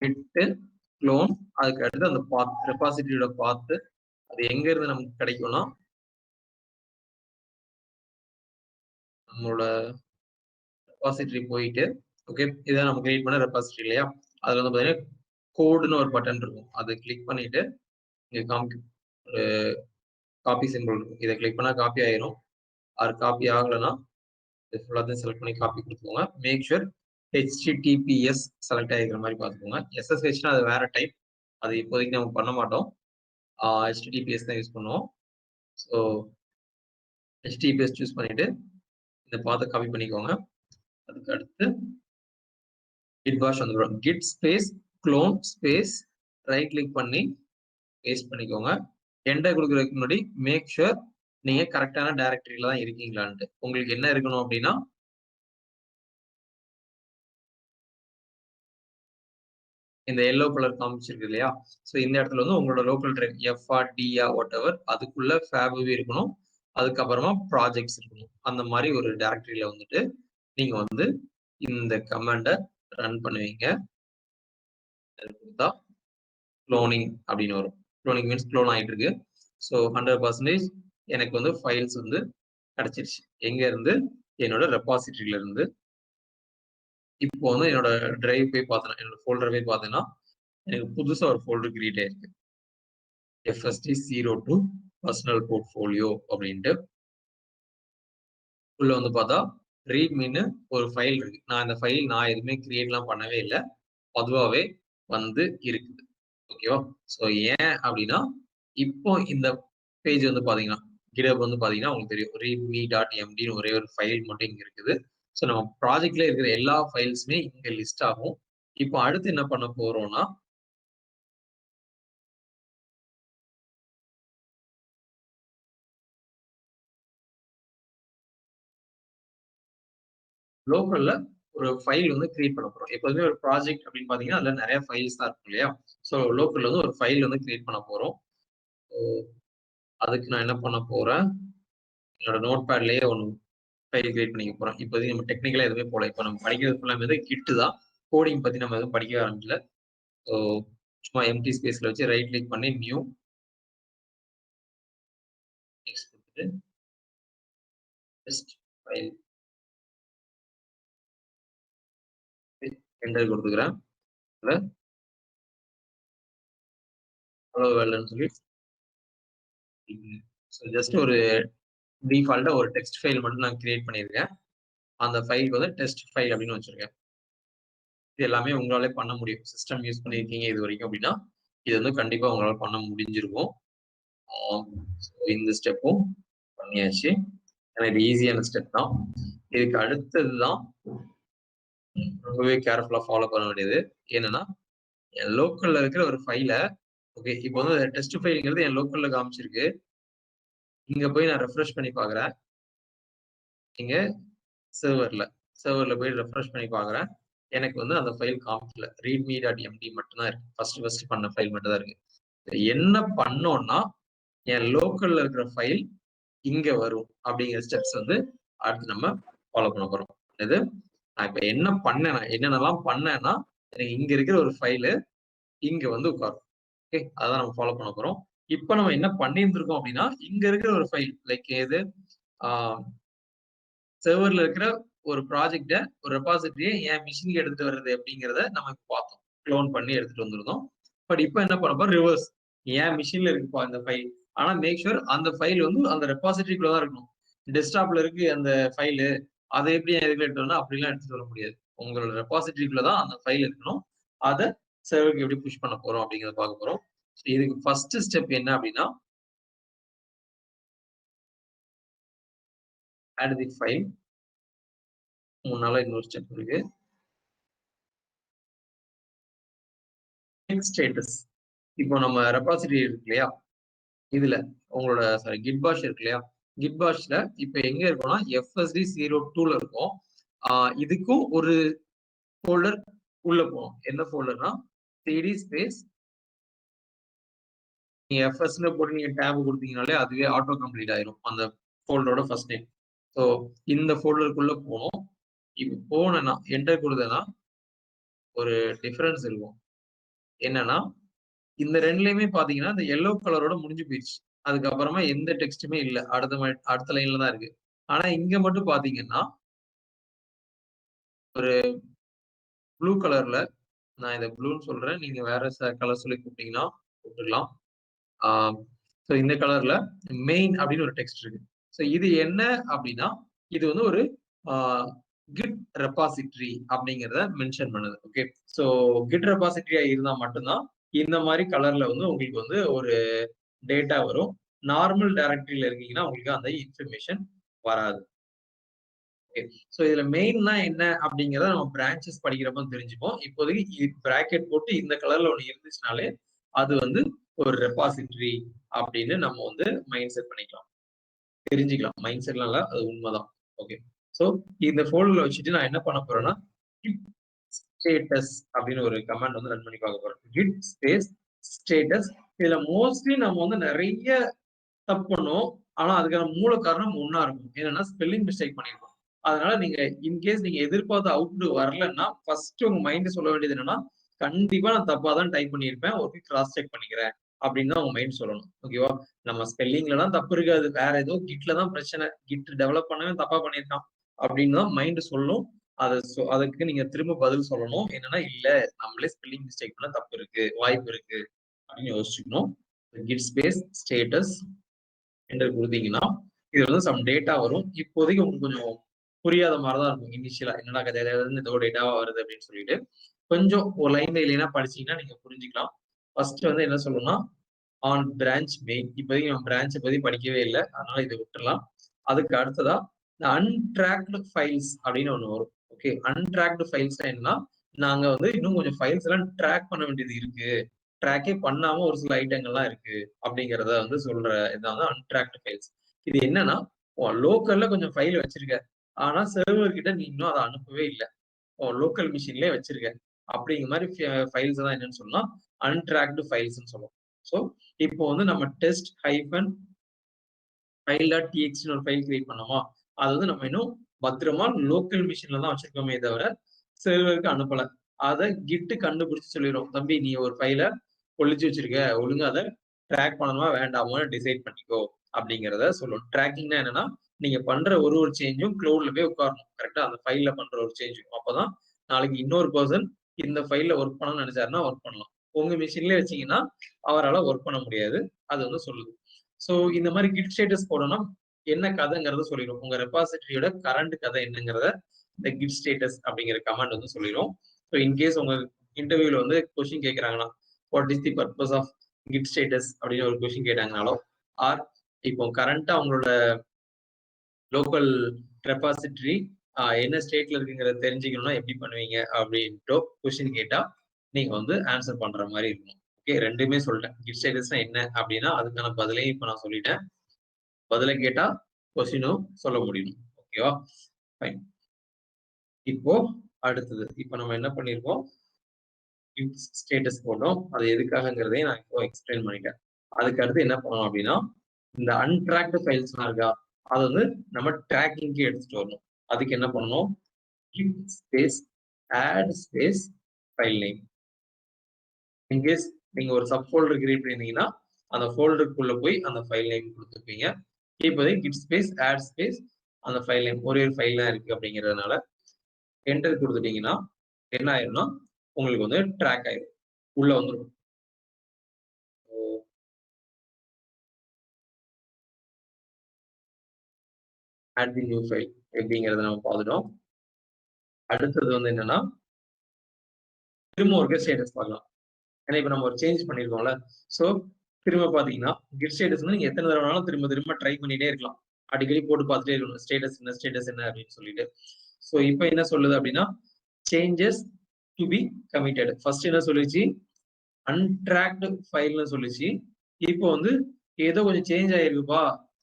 git clone. அதுக்கு அடுத்து அந்த பாத், ரெபாசிட்டரியோட பாத், அது எங்க இருந்து நமக்கு கிடைக்கும்னா நம்மளோட ரெபாசிட்டரி போயிட்டு, ஓகே, இதான் நம்ம கிரியேட் பண்ண ரெபாசிட்டரி இல்லையா, அதுல வந்து பாத்தீங்கன்னா கோடுன்னு ஒரு பட்டன் இருக்கும். அதை கிளிக் பண்ணிட்டு இங்க ஒரு காப்பி சிம்பிள் இருக்கும். இதை கிளிக் பண்ணா காப்பி ஆயிரும். அது காப்பி ஆகலைன்னா ஃபுல்லாத்தையும் செலக்ட் பண்ணி காப்பி கொடுத்துக்கோங்க. மேக் ஷூர் HTTPS செலக்ட் ஆகிக்கிற மாதிரி பார்த்துக்கோங்க. SSHனா அது வேற டைப், அது இப்போதைக்கு நம்ம பண்ண மாட்டோம். HTTPS தான் யூஸ் பண்ணுவோம். ஸோ HTTPS சூஸ் பண்ணிட்டு இந்த பாத்தை காப்பி பண்ணிக்கோங்க. அதுக்கு அடுத்து கிட் பாஷ் வந்துடும். Git space clone space right click பண்ணி பேஸ்ட் பண்ணிக்கோங்க. என்டர் கொடுக்கறதுக்கு முன்னாடி மேக் ஷூர் நீங்க கரெக்டான டைரக்டரியில தான் இருக்கீங்களான்ட்டு. உங்களுக்கு என்ன இருக்கணும் அப்படின்னா இந்த எல்லோ கலர் காமிச்சிருக்கு இல்லையா, ஸோ இந்த இடத்துல வந்து உங்களோட local drive FRDA what ever அதுக்குள்ள ஃபேபுவி இருக்கணும். அதுக்கப்புறமா ப்ராஜெக்ட்ஸ் இருக்கணும். அந்த மாதிரி ஒரு டைரக்டரியில வந்துட்டு நீங்க வந்து இந்த கமாண்டை ரன் பண்ணுவீங்க. க்ளோனிங் அப்படின்னு வரும். க்ளோனிங் மீன்ஸ் க்ளோன் ஆகிட்டு இருக்கு. ஸோ 100% எனக்கு வந்து ஃபைல்ஸ் வந்து கிடைச்சிருச்சு. எங்க இருந்து, என்னோட ரெபாசிட்டரியில இருந்து. இப்போ வந்து என்னோட டிரைவ் போய் பார்த்தேன்னா, என்னோட ஃபோல்டர் போய் பார்த்தேன்னா எனக்கு புதுசா ஒரு ஃபோல்டர் கிரியேட் ஆயிருக்கு. FSD02 பர்சனல் போர்ட்ஃபோலியோ அப்படின்ட்டு. உள்ள வந்து பார்த்தா ரீட்மின்னு ஒரு ஃபைல் இருக்கு. நான் இந்த ஃபைல் நான் எதுவுமே கிரியேட்லாம் பண்ணவே இல்லை, பொதுவாகவே வந்து இருக்குது. ஓகேவா? ஸோ ஏன் அப்படின்னா இப்போ இந்த பேஜ் வந்து பாத்தீங்கன்னா GitHub வந்து பாத்தீங்கன்னா உங்களுக்கு தெரியும், readme.mdன்னு ஒரே ஒரு ஃபைல் மட்டும் இங்க இருக்குது. ஸோ நம்ம ப்ராஜெக்ட்ல இருக்கிற எல்லா ஃபைல்ஸுமே இங்க லிஸ்ட் ஆகும். இப்போ அடுத்து என்ன பண்ண போறோம்னா லோக்கல்ல ஒரு ஃபைல் வந்து கிரியேட் பண்ண போறோம். எப்போதுமே ஒரு ப்ராஜெக்ட் அப்படின்னு பாத்தீங்கன்னா அதுல நிறைய ஃபைல்ஸ் தான் இருக்கும் இல்லையா. ஸோ லோக்கல்ல வந்து ஒரு ஃபைல் வந்து கிரியேட் பண்ண போறோம். அதுக்கு நான் என்ன பண்ண போறேன், என்னோட நோட் பேட்லயே ஒன்று ஃபைல் கிரியேட் பண்ணிக்க போறோம். இப்போதைக்கு நம்ம டெக்னிக்கலா எதுவுமே போல. இப்போ நம்ம படிக்கிறது ஃபுல்லாமே கிட்டு தான். கோடிங் பத்தி நம்ம எதுவும் படிக்க ஆரம்பிக்கல. ஸோ சும்மா எம்டி ஸ்பேஸ்ல வச்சு ரைட் கிளிக் பண்ணி நியூ டெக்ஸ்ட் கொடுத்துட்டு டெஸ்ட் ஃபைல் என்டர் கொடுத்துக்கிறேன். ஹலோ வேர்ல்டுன்னு சொல்லி ஜஸ்ட் ஒரு டிஃபால்ட்டா ஒரு டெக்ஸ்ட் ஃபைல் மட்டும் நான் கிரியேட் பண்ணியிருக்கேன். அந்த ஃபைலுக்கு வந்து டெஸ்ட் ஃபைல் அப்படின்னு வச்சிருக்கேன். இது எல்லாமே உங்களாலே பண்ண முடியும். சிஸ்டம் யூஸ் பண்ணியிருக்கீங்க இது வரைக்கும் அப்படின்னா இது வந்து கண்டிப்பா உங்களால பண்ண முடிஞ்சிருக்கும். இந்த ஸ்டெப்பும் பண்ணியாச்சு. ஏன்னா இது ஈஸியான ஸ்டெப் தான். இதுக்கு அடுத்ததுதான் ரொம்பவே கேர்ஃபுல்லா ஃபாலோ பண்ண வேண்டியது. என்னன்னா என் லோக்கல்ல இருக்கிற ஒரு ஃபைல ஓகே இப்போ வந்து டெஸ்ட் ஃபைல்ங்கிறது என் லோக்கல்ல காமிச்சிருக்கு. இங்க போய் நான் ரெஃப்ரெஷ் பண்ணி பாக்குறேன். இங்க சர்வர்ல போய் ரெஃப்ரெஷ் பண்ணி பாக்குறேன். எனக்கு வந்து அந்த ஃபைல் காமிக்கல. readme.md மட்டும் தான் இருக்கு. ஃபர்ஸ்ட் பண்ண ஃபைல் மட்டும் தான் இருக்கு. என்ன பண்ணோம்னா என் லோக்கல்ல இருக்கிற ஃபைல் இங்க வரும் அப்படிங்கிற ஸ்டெப்ஸ் வந்து அடுத்து நம்ம ஃபாலோ பண்ண போறோம். இது நான் இப்ப என்ன பண்ணேன், என்னென்னலாம் பண்ணேன்னா எனக்கு இங்க இருக்கிற ஒரு ஃபைலு இங்க வந்து உட்காரும். ஓகே அதான் நம்ம ஃபாலோ பண்ண போறோம். இப்ப நம்ம என்ன பண்ணியிருந்திருக்கோம் அப்படின்னா இங்க இருக்கிற ஒரு ஃபைல் லைக் எது சர்வர்ல இருக்கிற ஒரு ப்ராஜெக்ட ஒரு ரெபாசிட்டரியை என் மிஷினுக்கு எடுத்துட்டு வர்றது அப்படிங்கிறத நம்ம பார்த்தோம். க்ளோன் பண்ணி எடுத்துட்டு வந்திருந்தோம். பட் இப்போ என்ன பண்ண போறோம் ரிவர்ஸ். என் மிஷின்ல இருக்குப்பா இந்த ஃபைல். ஆனா மேக் ஷூர் அந்த ஃபைல் வந்து அந்த ரெபாசிட்டரிக்குள்ள தான் இருக்கணும். டெஸ்க்டாப்ல இருக்கு அந்த ஃபைலு அதை எப்படி எதுக்கு எடுத்து வரணும் அப்படிலாம் எடுத்துட்டு வர முடியாது. உங்களோட ரெபாசிட்டரிக்குள்ள தான் அந்த ஃபைல் இருக்கணும். அதை சர்வருக்கு எப்படி புஷ் பண்ண போறோம் அப்படிங்கிறத பார்க்க போறோம். இதுக்கு ஃபர்ஸ்ட் ஸ்டெப் என்ன அப்படின்னா ஆட் தி ஃபைல். முன்னால இன்னொரு ஸ்டெப் இருக்கு. ஸ்டேட்டஸ். இப்போ நம்ம ரெபாசிட்டரி இருக்கு இல்லையா இதுல உங்களோட சாரி கிட் பாஷ் இருக்கு இல்லையா கிட் பாஷ்ல இப்ப எங்க இருக்கோம்னா FSD02ல இருக்கும். இதுக்கும் ஒரு ஃபோல்டர் உள்ள போகும். என்ன ஃபோல்டர்னா cd ஸ்பேஸ் நீங்க FSன்னு போட்டு நீங்க டேப் கொடுத்தீங்கனாலே அதுவே ஆட்டோ கம்ப்ளீட் ஆயிரும் அந்த ஃபோல்டரோட ஃபர்ஸ்ட் நேம். ஸோ இந்த ஃபோல்டருக்குள்ள போகணும். இப்போ போனேன்னா என்டர் கொடுத்தேன்னா ஒரு டிஃபரன்ஸ் இருக்கும். என்னன்னா இந்த ரெண்டுலயுமே பாத்தீங்கன்னா இந்த எல்லோ கலரோட முடிஞ்சு போயிடுச்சு. அதுக்கப்புறமா எந்த டெக்ஸ்ட்டுமே இல்ல. அடுத்த லைன்ல தான் இருக்கு. ஆனா இங்க மட்டும் பாத்தீங்கன்னா ஒரு ப்ளூ கலர்ல நான் இதை ப்ளூன்னு சொல்றேன். நீங்க வேற கலர் சொல்லி கூப்பிட்டீங்கன்னா கூப்பிட்டுக்கலாம். ஸோ இந்த கலர்ல மெயின் அப்படின்னு ஒரு டெக்ஸ்ட் இருக்கு. ஸோ இது என்ன அப்படின்னா இது வந்து ஒரு கிட் ரெபாசிட்டரி அப்படிங்கிறத மென்ஷன் பண்ணுது. ஓகே ஸோ கிட் ரெபாசிட்டரியா இருந்தா மட்டும்தான் இந்த மாதிரி கலர்ல வந்து உங்களுக்கு வந்து ஒரு டேட்டா வரும். நார்மல் டைரக்டரியில இருக்கீங்கன்னா உங்களுக்கு அந்த இன்ஃபர்மேஷன் வராது. ஸோ இதுல மெயின்னா என்ன அப்படிங்கிறத நம்ம பிரான்ச்சஸ் படிக்கிறப்ப தெரிஞ்சுப்போம். இப்போதைக்கு பிராக்கெட் போட்டு இந்த கலர்ல ஒண்ணு இருந்துச்சுனாலே அது வந்து ஒரு ரெபாசிட்டரி அப்படின்னு நம்ம வந்து மைண்ட் செட் பண்ணிக்கலாம், தெரிஞ்சுக்கலாம். மைண்ட் செட்லாம் இல்ல, அது உண்மைதான். ஓகே ஸோ இந்த ஃபோல்டர்ல வச்சுட்டு நான் என்ன பண்ண போறேன்னா git status அப்படின்னு ஒரு கமாண்ட் வந்து ரன் பண்ணி பார்க்க போறேன். git space status. இதுல மோஸ்ட்லி நம்ம வந்து நிறைய தப்பு பண்ணுவோம். ஆனா அதுக்கான மூல காரணம் ஒன்னா இருக்கும். என்னன்னா ஸ்பெல்லிங் மிஸ்டேக் பண்ணிருக்கோம். அதனால நீங்க இன்கேஸ் நீங்க எதிர்பார்த்த அவுட்புட் வரலன்னா ஃபர்ஸ்ட் உங்க மைண்ட் சொல்ல வேண்டியது என்னன்னா கண்டிப்பா நான் தப்பா தான் டைப் பண்ணியிருப்பேன், ஒரு கிராஸ் செக் பண்ணிக்கிறேன் அப்படின்னு தான் உங்க மைண்ட் சொல்லணும். ஓகேவா? நம்ம ஸ்பெல்லிங்ல தான் தப்பு இருக்காது, வேற ஏதோ கிட்ல தான் பிரச்சனை, கிட் டெவலப் பண்ணவே தப்பா பண்ணியிருக்கான் அப்படின்னு தான் மைண்ட் சொல்லணும். அதுக்கு நீங்க திரும்ப பதில் சொல்லணும். என்னன்னா இல்ல நம்மளே ஸ்பெல்லிங் மிஸ்டேக் பண்ண தப்பு இருக்கு, வாய்ப்பு இருக்கு அப்படின்னு யோசிச்சுக்கணும். கிட் ஸ்பேஸ் ஸ்டேட்டஸ் என்டர் கொடுத்தீங்கன்னா இது வந்து சம் டேட்டா வரும். இப்போதைக்கு உங்களுக்கு கொஞ்சம் புரியாத மாதிரிதான் இருக்கும் இனிஷியலா. என்னடா கதையில ஏதோ டேட்டாவா வருது அப்படின்னு சொல்லிட்டு கொஞ்சம் ஒரு லைன்ல இல்லைன்னா படிச்சீங்கன்னா நீங்க புரிஞ்சுக்கலாம். ஃபர்ஸ்ட் வந்து என்ன சொல்லணும்னா ஆன் பிரான்ச் மெயின். இப்போதைக்கு நம்ம பிரான்ச்சை பத்தி படிக்கவே இல்லை, அதனால இதை விட்டுறலாம். அதுக்கு அடுத்ததா இந்த அன்ட்ராக்டு ஃபைல்ஸ் அப்படின்னு ஒண்ணு வரும். ஓகே அன்ட்ராக்டு ஃபைல்ஸ் என்னன்னா நாங்க வந்து இன்னும் கொஞ்சம் ஃபைல்ஸ் எல்லாம் ட்ராக் பண்ண வேண்டியது இருக்கு, ட்ராக்கே பண்ணாம ஒரு சில ஐட்டங்கள்லாம் இருக்கு அப்படிங்கிறத வந்து சொல்ற இதான் வந்து அன்ட்ராக்டு ஃபைல்ஸ். இது என்னன்னா லோக்கல்ல கொஞ்சம் ஃபைல் வச்சிருக்க, ஆனா சர்வர் கிட்ட நீ இன்னும் அதை அனுப்பவே இல்லை, லோக்கல் மிஷின்லயே வச்சிருக்க அப்படிங்கிற மாதிரி ஃபைல்ஸ் தான் என்னன்னு சொன்னா அன்ட்ராக்டு ஃபைல்ஸ்ன்னு சொல்லுவோம். ஸோ இப்போ வந்து நம்ம டெஸ்ட் ஹைஃபன் file.txt ஒரு ஃபைல் கிரியேட் பண்ணோமா, அது வந்து நம்ம இன்னும் பத்திரமா லோக்கல் மிஷின்ல தான் வச்சிருக்கோமே தவிர சர்வருக்கு அனுப்பல. அதை கிட்டு கண்டுபிடிச்சு சொல்லிடும், தம்பி நீ ஒரு ஃபைலை ஒழிச்சு வச்சிருக்க, ஒழுங்கா அதை ட்ராக் பண்ணணுமா வேண்டாமோ டிசைட் பண்ணிக்கோ அப்படிங்கிறத சொல்லணும். ட்ராக்கிங்னா என்னன்னா நீங்க பண்ற ஒரு சேஞ்சும் கிளவுட்ல போய் உட்காரணும். கரெக்டா? அந்த ஃபைல்ல பண்ற ஒரு சேஞ்சும். அப்பதான் நாளைக்கு இன்னொரு பர்சன் இந்த ஃபைல்ல ஒர்க் பண்ணணும்னு நினைச்சாருன்னா ஒர்க் பண்ணலாம். உங்க மிஷின்லயே வச்சீங்கன்னா அவரால ஒர்க் பண்ண முடியாது. அது வந்து சொல்லுது. ஸோ இந்த மாதிரி கிட் ஸ்டேட்டஸ் போடணும்னா என்ன கதைங்கிறத சொல்லிடும். உங்க ரெபாசிட்டரியோட கரண்ட் கதை என்னங்கிறத இந்த கிட் ஸ்டேட்டஸ் அப்படிங்கிற கமெண்ட் வந்து சொல்லிடும். ஸோ இன்கேஸ் உங்க இன்டர்வியூல வந்து கொஸ்டின் கேட்கறாங்கன்னா what is the purpose of git status அப்படின்னு ஒரு கொஸ்டின் கேட்டாங்கனாலோ ஆர் இப்போ கரண்டா அவங்களோட லோக்கல் ரெபாசிட்டரி என்ன ஸ்டேட்ல இருக்குங்கிறத தெரிஞ்சுக்கணும்னா எப்படி பண்ணுவீங்க அப்படின்ட்டு கொஸ்டின் கேட்டா நீங்க வந்து ஆன்சர் பண்ற மாதிரி இருக்கணும். ஓகே, ரெண்டுமே சொல்லிட்டேன். கிட் ஸ்டேட்டஸ்னா என்ன அப்படின்னா அதுக்கான பதிலையும் இப்ப நான் சொல்லிட்டேன். பதிலை கேட்டா கொஸ்டினும் சொல்ல முடியும். ஓகேவா? ஃபைன். இப்போ அடுத்தது இப்ப நம்ம என்ன பண்ணிருக்கோம், கிட் ஸ்டேட்டஸ் போட்டோம். அது எதுக்காகங்கிறதையும் நான் இப்போ எக்ஸ்பிளைன் பண்ணிட்டேன். அதுக்கு அடுத்து என்ன பண்ணணும் அப்படின்னா இந்த அன்ட்ராக்டு ஃபைல்ஸ்லாம் இருக்கா அதை வந்து நம்ம ட்ராக்கிங்க்கு எடுத்துட்டு வரணும். அதுக்கு என்ன பண்ணணும், git space add space file name. In case நீங்க ஒரு சப் ஃபோல்டர் கிரியேட் பண்ணிருந்தீங்கன்னா அந்த ஃபோல்டருக்குள்ள போய் அந்த ஃபைல் நேம் கொடுத்துருப்பீங்க. இப்போதைக்கு கிட் ஸ்பேஸ் ஆட் ஸ்பேஸ் அந்த ஃபைல் நேம் ஒரே ஒரு ஃபைல் தான் இருக்கு அப்படிங்கிறதுனால என்டர் கொடுத்துட்டீங்கன்னா என்ன ஆயிரும்னா உங்களுக்கு வந்து ட்ராக் ஆயிரும், உள்ள வந்துடும். ஆட் தி நியூ ஃபைல் எப்படிங்கிறத நம்ம பார்த்துட்டோம். அடுத்தது வந்து என்னன்னா திரும்ப ஒரு ஸ்டேட்டஸ் பார்க்கலாம். ஏன்னா இப்ப நம்ம ஒரு சேஞ்ச் பண்ணிருக்கோம்ல. ஸோ திரும்ப பாத்தீங்கன்னா கிட் ஸ்டேட்டஸ் வந்து நீங்க எத்தனை தடவைனாலும் திரும்ப திரும்ப ட்ரை பண்ணிட்டே இருக்கலாம். அடிக்கடி போட்டு பார்த்துட்டே இருக்கணும் ஸ்டேட்டஸ் என்ன அப்படின்னு சொல்லிட்டு. ஸோ இப்போ என்ன சொல்லுது அப்படின்னா changes to be committed. First என்ன சொல்லிச்சு, அன்ட்ராக்டு ஃபைல்னு சொல்லிச்சு. இப்போ வந்து ஏதோ கொஞ்சம் சேஞ்ச் ஆயிருக்குப்பா,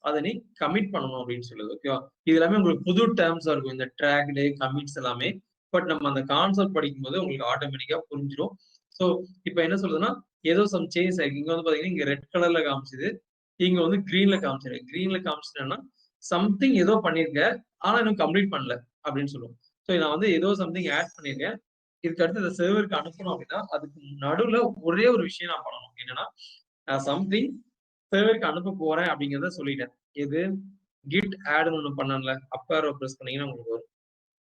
அதை நீ கமிட் பண்ணணும் அப்படின்னு சொல்லுது. ஓகேவா? இது எல்லாமே உங்களுக்கு புது டேர்ம்ஸா இருக்கும் இந்த ட்ராக்டு கமிட்ஸ் எல்லாமே. பட் நம்ம அந்த கான்செப்ட் படிக்கும் போது உங்களுக்கு ஆட்டோமேட்டிக்கா புரிஞ்சிடும். ஸோ இப்போ என்ன சொல்லுதுன்னா ஏதோ சம் சேஞ்ச் ஆயிருக்கு. இங்க வந்து பாத்தீங்கன்னா இங்க ரெட் கலர்ல காமிச்சுது, இங்க வந்து கிரீன்ல காமிச்சிரு. கிரீன்ல காமிச்சிட்டேன்னா சம்திங் ஏதோ பண்ணிருக்க ஆனா இன்னும் கம்ப்ளீட் பண்ணல அப்படின்னு சொல்லுவோம். ஸோ நான் வந்து ஏதோ சம்திங் ஆட் பண்ணிருக்கேன், இதுக்கு அடுத்து இந்த சர்வருக்கு அனுப்பணும் அப்படின்னா அதுக்கு நடுவுல ஒரே ஒரு விஷயம் நான் பண்ணணும். என்னன்னா நான் சம்திங் சர்வருக்கு அனுப்ப போறேன் அப்படிங்கிறத சொல்லிட்டேன். எது கிட் ஆட்னு ஒன்று பண்ணல, அப் ஆரோ ப்ரெஸ் பண்ணீங்கன்னா உங்களுக்கு வரும்.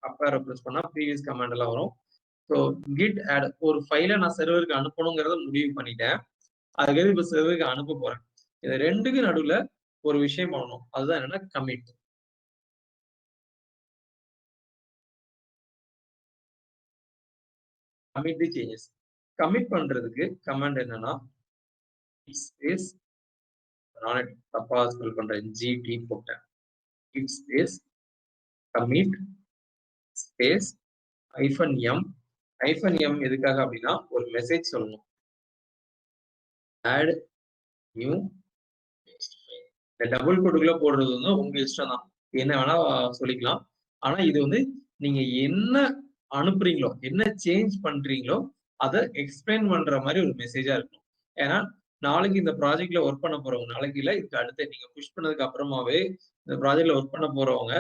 அப் ஆரோ ப்ரெஸ் பண்ணா ப்ரீவியஸ் கமாண்ட் எல்லாம் வரும். ஸோ கிட் ஆட் ஒரு ஃபைலை நான் சர்வருக்கு அனுப்பணுங்கிறத முடிவு பண்ணிட்டேன். அதுக்கு இப்ப சர்வருக்கு அனுப்ப போறேன். இது ரெண்டுக்கு நடுவுல ஒரு விஷயம் பண்ணணும். அதுதான் என்னன்னா commit. Commit the changes. Commit பண்றதுக்கு கமாண்ட் என்னன்னா ஸ்பேஸ், நான் தப்பா ஸ்பெல் பண்றேன், ஜிடி போட்டேன். Git space commit space -m. -m எதுக்காக அப்படின்னா ஒரு மெசேஜ் சொல்லணும். ஆட் நியூ இந்த டபுள் கோட்டுக்குள்ள போடுறது வந்து உங்க இஷ்டம் தான், என்ன வேணா சொல்லிக்கலாம். ஆனா இது வந்து நீங்க என்ன அனுப்புறீங்களோ, என்ன சேஞ்ச் பண்றீங்களோ அதை எக்ஸ்பிளைன் பண்ற மாதிரி ஒரு மெசேஜா இருக்கணும். ஏன்னா நாளைக்கு இந்த ப்ராஜெக்ட்ல ஒர்க் பண்ண போறவங்க, நாளைக்கு இல்ல இதுக்கு அடுத்து நீங்க புஷ் பண்ணதுக்கு அப்புறமாவே இந்த ப்ராஜெக்ட்ல ஒர்க் பண்ண போறவங்க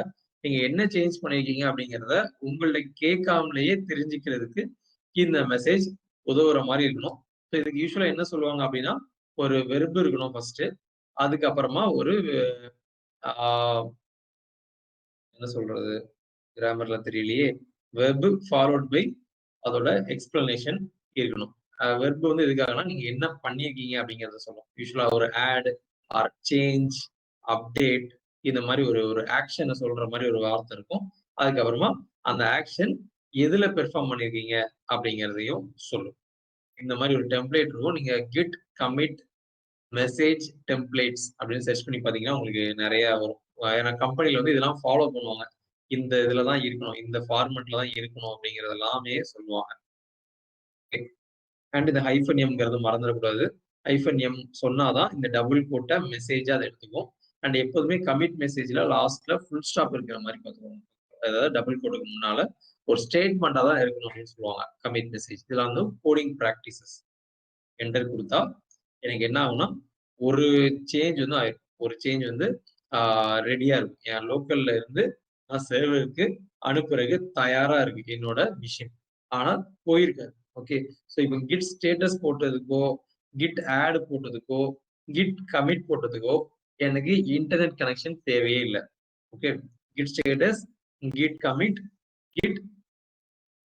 நீங்க என்ன சேஞ்ச் பண்ணிருக்கீங்க அப்படிங்கிறத உங்கள்ட்ட கேட்காமலேயே தெரிஞ்சுக்கிறதுக்கு இந்த மெசேஜ் உதவுற மாதிரி இருக்கணும். ஸோ இதுக்கு யூஸ்வலா என்ன சொல்லுவாங்க அப்படின்னா ஒரு வெர்பு இருக்கணும் ஃபர்ஸ்ட், அதுக்கப்புறமா ஒரு என்ன சொல்றது கிராமர்ல தெரியலையே, வெர்பு ஃபாலோட் பை அதோட எக்ஸ்பிளனேஷன் இருக்கணும். வெர்பு வந்து எதுக்காகனா நீங்க என்ன பண்ணிருக்கீங்க அப்படிங்கறத சொல்லும். யூஸ்வலா ஒரு ஆட் ஆர் சேஞ்ச் அப்டேட் இந்த மாதிரி ஒரு ஆக்ஷனை சொல்ற மாதிரி ஒரு வார்த்தை இருக்கும். அதுக்கப்புறமா அந்த ஆக்ஷன் எதுல பெர்ஃபார்ம் பண்ணிருக்கீங்க அப்படிங்கிறதையும் சொல்லும். இந்த மாதிரி ஒரு டெம்ப்ளேட் இருக்கும். நீங்க கிட் கமிட் மெசேஜ் டெம்ப்ளேட்ஸ் அப்படின்னு சர்ச் பண்ணி பாத்தீங்கன்னா உங்களுக்கு நிறைய வரும். ஏன்னா கம்பெனில வந்து இதெல்லாம் ஃபாலோ பண்ணுவாங்க. இந்த இதுலதான் இருக்கணும், இந்த ஃபார்மெட்ல தான் இருக்கணும் அப்படிங்கறது எல்லாமே சொல்லுவாங்க. அண்ட் இந்த ஹைஃபன் எம்ங்கிறது மறந்துடக்கூடாது. ஹைஃபன் எம் சொன்னாதான் இந்த டபுள் கோட்டை மெசேஜா அதை எடுத்துக்கும். அண்ட் எப்போதுமே கமிட் மெசேஜ்ல லாஸ்ட்ல ஃபுல் ஸ்டாப் இருக்கிற மாதிரி பார்த்துக்கோங்க. அதாவது டபுள் கோட்டுக்கு முன்னால ஒரு ஸ்டேட்மெண்டா தான் இருக்கணும் அப்படின்னு சொல்லுவாங்க கமிட் மெசேஜ். இதெல்லாம் வந்து கோடிங் ப்ராக்டிசஸ். என்டர் கொடுத்தா எனக்கு என்ன ஆகும்னா ஒரு சேஞ்ச் வந்து ஆயிருக்கும். ஒரு சேஞ்ச் வந்து ரெடியா இருக்கும். என் லோக்கல்ல இருந்து நான் சர்வருக்கு அனுப்புறதுக்கு தயாரா இருக்கு என்னோட மிஷின், ஆனா போயிருக்காரு. ஓகே, ஸோ இப்போ கிட் ஸ்டேட்டஸ் போட்டதுக்கோ கிட் ஆட் போட்டதுக்கோ கிட் கமிட் போட்டதுக்கோ எனக்கு இன்டர்நெட் கனெக்ஷன் தேவையே இல்லை. Okay, git status, git commit, git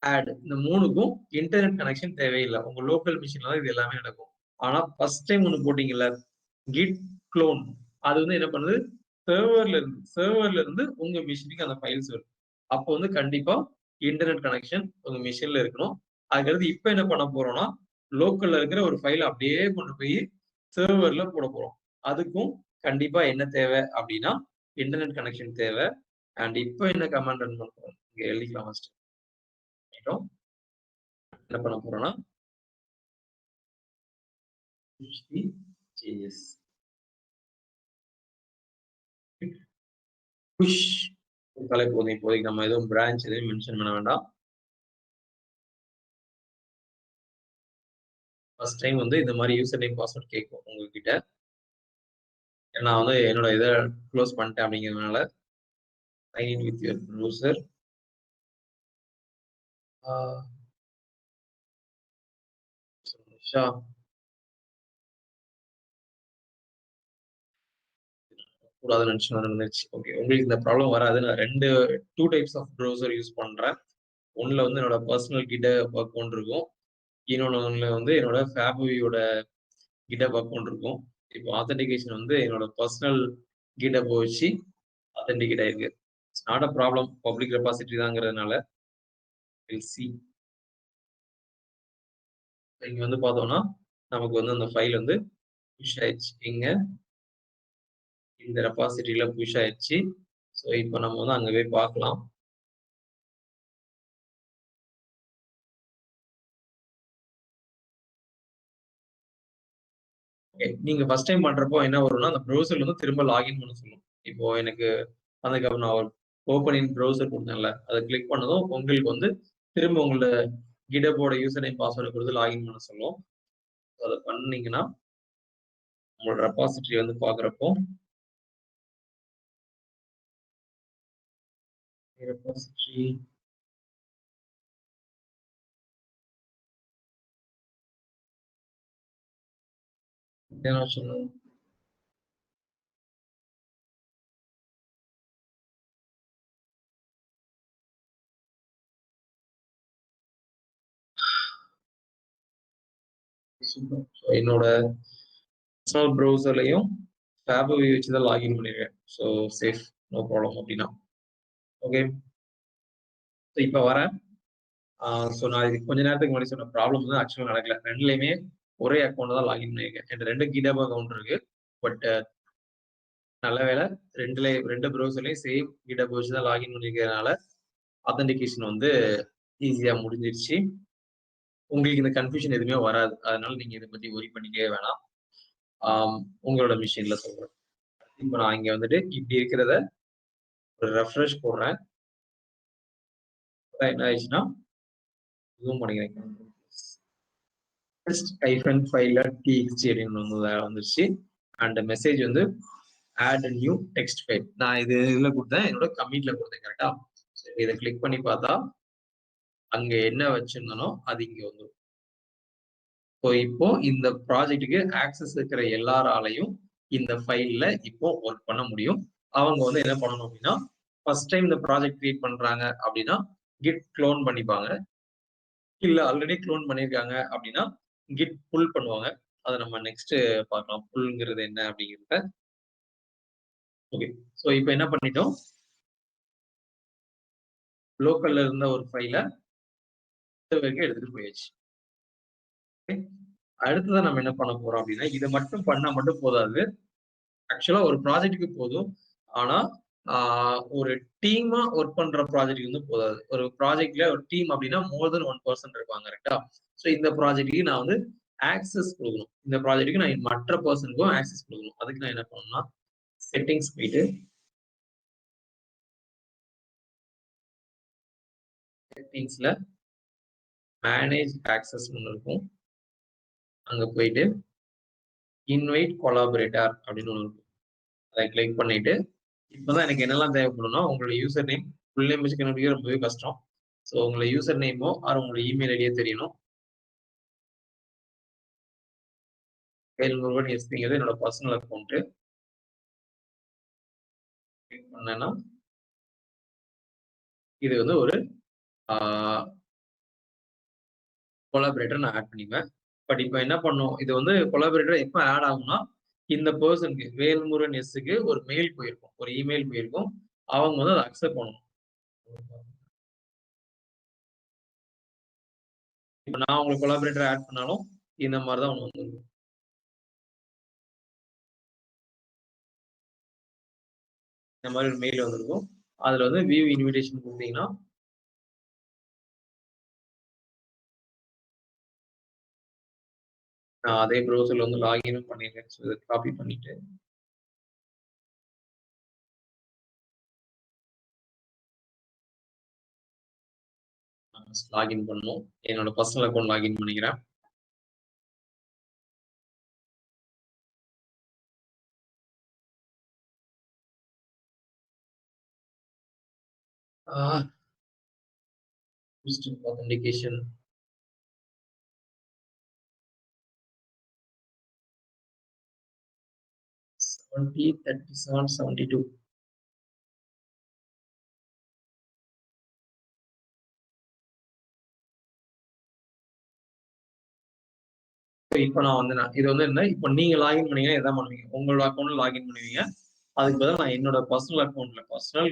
add, இந்த மூணுக்கும் இன்டர்நெட் கனெக்ஷன் தேவையில்லை. உங்க லோக்கல் மிஷின்ல தான் இது எல்லாமே நடக்கும். ஆனா ஃபர்ஸ்ட் டைம் ஒண்ணு போட்டீங்கல்ல git clone, அது வந்து என்ன பண்ணுது, சர்வர்ல இருந்து உங்க மிஷினுக்கு அந்த ஃபைல்ஸ் வரும். அப்போ வந்து கண்டிப்பா இன்டர்நெட் கனெக்ஷன் உங்க மிஷின்ல இருக்கணும். அதுக்கடுத்து இப்ப என்ன பண்ண போறோம்னா லோக்கல்ல இருக்கிற ஒரு ஃபைல் அப்படியே கொண்டு போய் சர்வர்ல போட போறோம். அதுக்கும் கண்டிப்பா என்ன தேவை அப்படின்னா இன்டர்நெட் கனெக்ஷன் தேவை. அண்ட் இப்போ என்ன கமாண்ட் ரன் பண்ண போறோம், இங்க எழுதிக்கலாம் ஃபர்ஸ்ட். என்ன பண்ண போறோம்னா JS புஷ் கொடுத்தாலே போதும். இப்போதைக்கு நம்ம எதுவும் பிரான்ச் எதுவும் மென்ஷன் பண்ண வேண்டாம். ஃபர்ஸ்ட் டைம் வந்து இந்த மாதிரி யூசர் நேம் பாஸ்வேர்ட் கேட்கும் உங்ககிட்ட. நான் வந்து என்னோட இதை க்ளோஸ் பண்ணிட்டேன் அப்படிங்கிறதுனால sign in with your browser. கூடாதுன்னு நினைச்சு நடந்துச்சு. ஓகே, உங்களுக்கு இந்த ப்ராப்ளம் வராது. நான் two types of browser use பண்றேன். ஒன்னுல வந்து என்னோட பர்சனல் GitHub அக்கௌண்ட் இருக்கும், இன்னொன்னு வந்து என்னோட ஃபேப்வியோட GitHub அக்கௌண்ட் இருக்கும். இப்போ ஆத்தென்டிகேஷன் வந்து என்னோட பர்சனல் GitHub வச்சு ஆத்தென்டிகேட் ஆயிருக்கு. It's not a problem, public repository தாங்கிறதுனால. இங்க வந்து பார்த்தோம்னா நமக்கு வந்து அந்த ஃபைல் வந்து புஷ் ஆயிடுச்சு. இங்க இந்த ரெபாசிட்டரியில புஷ் ஆயிடுச்சு. ஸோ இப்போ நம்ம வந்து அங்க போய் பார்க்கலாம். நீங்க ஃபர்ஸ்ட் டைம் பண்றப்போ என்ன வரும்னா அந்த ப்ரௌசர்ல வந்து திரும்ப லாகின் பண்ண சொல்லும். இப்போ எனக்கு அதுக்கப்புறம் நான் ஓப்பன் இன் ப்ரௌசர் கொடுத்தேன்ல, அதை கிளிக் பண்ணதும் உங்களுக்கு வந்து திரும்ப உங்களோட GitHub-ஓட யூசர் நேம் பாஸ்வேர்டை கொடுத்து லாகின் பண்ண சொல்லும். அதை பண்ணீங்கன்னா உங்களோட ரெபாசிட்டரி வந்து பாக்குறப்போ ரெபாசிட்டரி என்ன சொல்லணும், என்னோட பர்சனல் ப்ரௌசர்லையும் ஃபேப்வி வச்சு தான் லாகின் பண்ணிருக்கேன். ஸோ சேஃப், நோ ப்ராப்ளம் அப்படின்னா. ஓகே, இப்போ வரேன். ஸோ நான் இது கொஞ்ச நேரத்துக்கு முன்னாடி சொன்ன ப்ராப்ளம் வந்து ஆக்சுவலாக நடக்கல. ரெண்டுலையுமே ஒரே அக்கௌண்ட் தான் லாகின் பண்ணியிருக்கேன். என்கிட்ட 2 GitHub அக்கௌண்ட் இருக்கு. பட் நல்ல வேலை ரெண்டு ப்ரௌசர்லையும் சேம் GitHub வச்சு தான் லாகின் பண்ணிருக்கிறதுனால ஆத்தென்டிகேஷன் வந்து ஈஸியா முடிஞ்சிருச்சு. உங்களுக்கு இந்த கன்ஃபியூஷன் எதுவுமே வராது. அதனால நீங்க இதை பத்தி ஒரி பண்ணிக்கவே வேணாம். உங்களோட மிஷின்ல சொல்றேன். இப்போ நான் இங்க வந்துட்டு இப்படி இருக்கிறத ஒரு ரெஃப்ரெஷ் போடுறேன். என்ன ஆயிடுச்சுன்னா ஜூம் பண்ணிக்கிறேன். txt அப்படின்னு வந்துருச்சு. அண்ட் மெசேஜ் வந்து add a new text file. நான் இதுல கொடுத்தேன், என்னோட கமிட்ல கொடுத்தேன். கரெக்டா? இதை கிளிக் பண்ணி பார்த்தா அங்க என்ன வச்சிருந்தனோ அது இங்க வந்துடும். ஸோ இப்போ இந்த ப்ராஜெக்ட்டுக்கு ஆக்சஸ் இருக்கிற எல்லாராலையும் இந்த ஃபைல்ல இப்போ ஒர்க் பண்ண முடியும். அவங்க வந்து என்ன பண்ணணும் அப்படின்னா ஃபர்ஸ்ட் டைம் இந்த ப்ராஜெக்ட் கிரியேட் பண்றாங்க அப்படின்னா கிட் க்ளோன் பண்ணிப்பாங்க. இல்ல ஆல்ரெடி க்ளோன் பண்ணியிருக்காங்க அப்படின்னா கிட் புல் பண்ணுவாங்க. அதை நம்ம நெக்ஸ்ட் பார்க்கலாம், புல்ங்கிறது என்ன அப்படிங்கிறத. ஓகே, ஸோ இப்போ என்ன பண்ணிட்டோம், லோக்கல்ல இருந்த ஒரு ஃபைலை சர்வருக்கு எடுத்துட்டு போயாச்சு. அடுத்ததான் நம்ம என்ன பண்ண போறோம் அப்படின்னா இதை மட்டும் பண்ணா மட்டும் போதாது. ஆக்சுவலா ஒரு ப்ராஜெக்ட்டுக்கு போதும். ஆனா ஒரு டீமா ஒர்க் பண்ற ப்ராஜெக்ட் வந்து போதாது. ஒரு ப்ராஜெக்ட்ல ஒரு டீம் அப்படின்னா மோர் தென் 1 பர்சன் இருப்பாங்க. கரெக்டா? ஸோ இந்த ப்ராஜெக்ட்டுக்கு நான் வந்து ஆக்சஸ் கொடுக்கணும். இந்த ப்ராஜெக்ட்டுக்கு நான் மற்ற பர்சனுக்கும் ஆக்சஸ் கொடுக்கணும். அதுக்கு நான் என்ன பண்ணணும்னா செட்டிங்ஸ் போயிட்டு செட்டிங்ஸ்ல மேனேஜ் ஆக்சஸ் இருக்கும். அங்க போயிட்டு இன்வைட் கொலாபரேட்டர் அப்படின்னு ஒன்று இருக்கும். அதை கிளிக் பண்ணிட்டு இப்போதான் எனக்கு என்னெல்லாம் தேவைப்படும்னா உங்களோட யூசர் நேம், ஃபுல் நேம் வச்சு கண்டுபிடிக்க ரொம்பவே கஷ்டம். ஸோ உங்களோட யூசர் நேமோ ஆர் உங்களோட இமெயில் ஐடியோ தெரியணும். எஸ்பிங்கிறது என்னோட பர்சனல் அக்கௌண்ட். பண்ணேன்னா இது வந்து ஒரு கொலாபரேட்டர் நான் ஆட் பண்ணிப்பேன். பட் இப்போ என்ன பண்ணும், இது வந்து கொலாபரேட்டர் எப்போ ஆட் ஆகும்னா, இந்த பர்சனுக்கு வேல்முருகன் எஸ்க்கு ஒரு மெயில் போயிருக்கும், ஒரு இமெயில் போயிருக்கும். அவங்க வந்து அதை அக்செப்ட் பண்ணணும். இப்போ நான் உங்களுக்கு கொலாபரேட்டர் ஆட் பண்ணாலும் இந்த மாதிரி தான் ஒன்று வந்துருக்கும். இந்த மாதிரி ஒரு மெயில் வந்திருக்கும். அதுல வந்து வியூ இன்விடேஷன் கொடுத்தீங்கன்னா நான் அதே ப்ரௌசர்ல வந்து லாகின் பண்ணிருக்கேன். ஸோ இதை காப்பி பண்ணிட்டு லாகின் பண்ணணும். என்னோட பர்சனல் அக்கௌண்ட் லாகின் பண்ணிக்கிறேன். authentication $70.37.72. இப்போ நான் வந்து இது வந்து என்ன, இப்போ நீங்க லாகின் பண்ணீங்கன்னா எதாவது பண்ணுவீங்க, உங்களோட அக்கௌண்ட்ல லாகின் பண்ணுவீங்க. அதுக்கு பதிலாக நான் என்னோட பர்சனல் அக்கௌண்ட்ல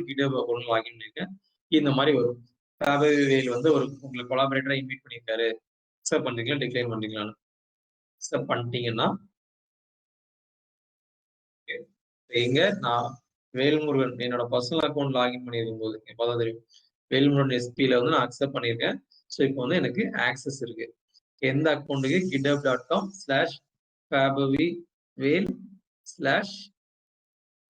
GitHub அக்கௌண்ட்ல லாகின் பண்ணிருக்கேன். இந்த மாதிரி வரும். வேல் வந்து ஒரு உங்களுக்கு கொலாபரேட்டரா இன்வைட் பண்ணியிருக்காரு, அக்செப்ட் பண்றீங்களா டிக்ளைன் பண்றீங்களான்னு. அக்செப்ட் பண்ணிட்டீங்கன்னா எங்க நான் வேல்முருகன் என்னோட பர்சனல் அக்கௌண்ட் லாகின் பண்ணிருக்கும் போது எப்போதான் தெரியும், வேல்முருகன் எஸ்பியில வந்து நான் அக்செப்ட் பண்ணியிருக்கேன். ஸோ இப்போ வந்து எனக்கு ஆக்சஸ் இருக்கு. எந்த அக்கௌண்ட்டுக்கு github.com/fabavivel/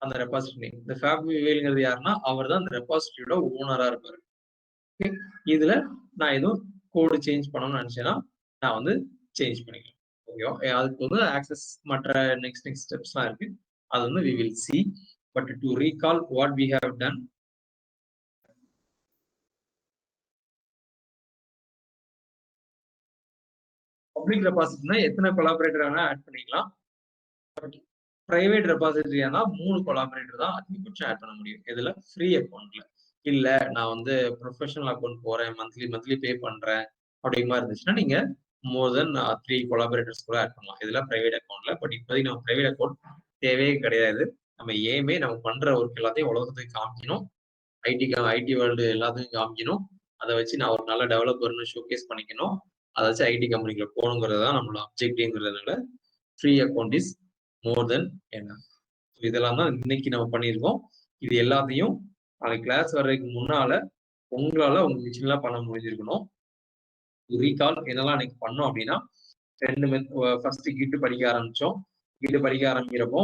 அந்த ரெபாசிட்டரி நேம். இந்த fabavivel யாருன்னா அவர் தான் அந்த ரெபாசிட்டரியோட ஓனரா இருப்பாரு. இதுல நான் எதுவும் கோடு சேஞ்ச் பண்ணணும்னு நினைச்சேன்னா நான் வந்து சேஞ்ச் பண்ணிக்கலாம். ஓகேவா? அதுக்கு வந்து ஆக்சஸ் மற்ற நெக்ஸ்ட் ஸ்டெப்ஸ்லாம் இருக்கு. அது வந்து we will see. But to recall what we have done, public ரெபாசிட்டரினா எத்தனை கொலாபரேட்டர் வேணா ஆட் பண்ணிக்கலாம். பட் பிரைவேட் ரெபாசிட்டரியானா 3 கொலாபரேட்டர் தான் அதிகபட்சம் ஆட் பண்ண முடியும். இதுல ஃப்ரீ அக்கௌண்ட்ல. இல்ல நான் வந்து ப்ரொஃபஷனல் அக்கௌண்ட் போறேன், மந்த்லி பே பண்றேன் அப்படிங்கிற மாதிரி இருந்துச்சுன்னா நீங்க மோர் தென் 3 கொலாபரேட்டர்ஸ் கூட ஆட் பண்ணலாம். இதெல்லாம் பிரைவேட் அக்கௌண்ட்ல. பட் இப்போதைக்கு நம்ம பிரைவேட் அக்கௌண்ட் தேவையே கிடையாது. நம்ம ஏமே நம்ம பண்ற ஒர்க் எல்லாத்தையும் உலகத்துக்கு காமிக்கணும், ஐடி வேர்ல்டு எல்லாத்தையும் காமிக்கணும். அதை வச்சு நான் ஒரு நல்ல டெவலப்பர்னு ஷோகேஸ் பண்ணிக்கணும். அதை வச்சு ஐடி கம்பெனிக்குள்ள போகணுங்கிறது தான் நம்மளோட அப்ஜெக்டிவ்ங்கிறதுனால ஃப்ரீ அக்கௌண்ட் இஸ் மோர் தென் என்ன. இதெல்லாம் தான் இன்னைக்கு நம்ம பண்ணியிருக்கோம். இது எல்லாத்தையும் நாளைக்கு கிளாஸ் வர்றதுக்கு முன்னால உங்களால உங்க மிஷின்லாம் பண்ண முடிஞ்சிருக்கணும். ரீகால் என்னெல்லாம் இன்னைக்கு பண்ணோம் அப்படின்னா, ஃபர்ஸ்ட் கிட்டு படிக்க ஆரம்பிச்சோம். கிட்டு படிக்க ஆரம்பிக்கிறப்போ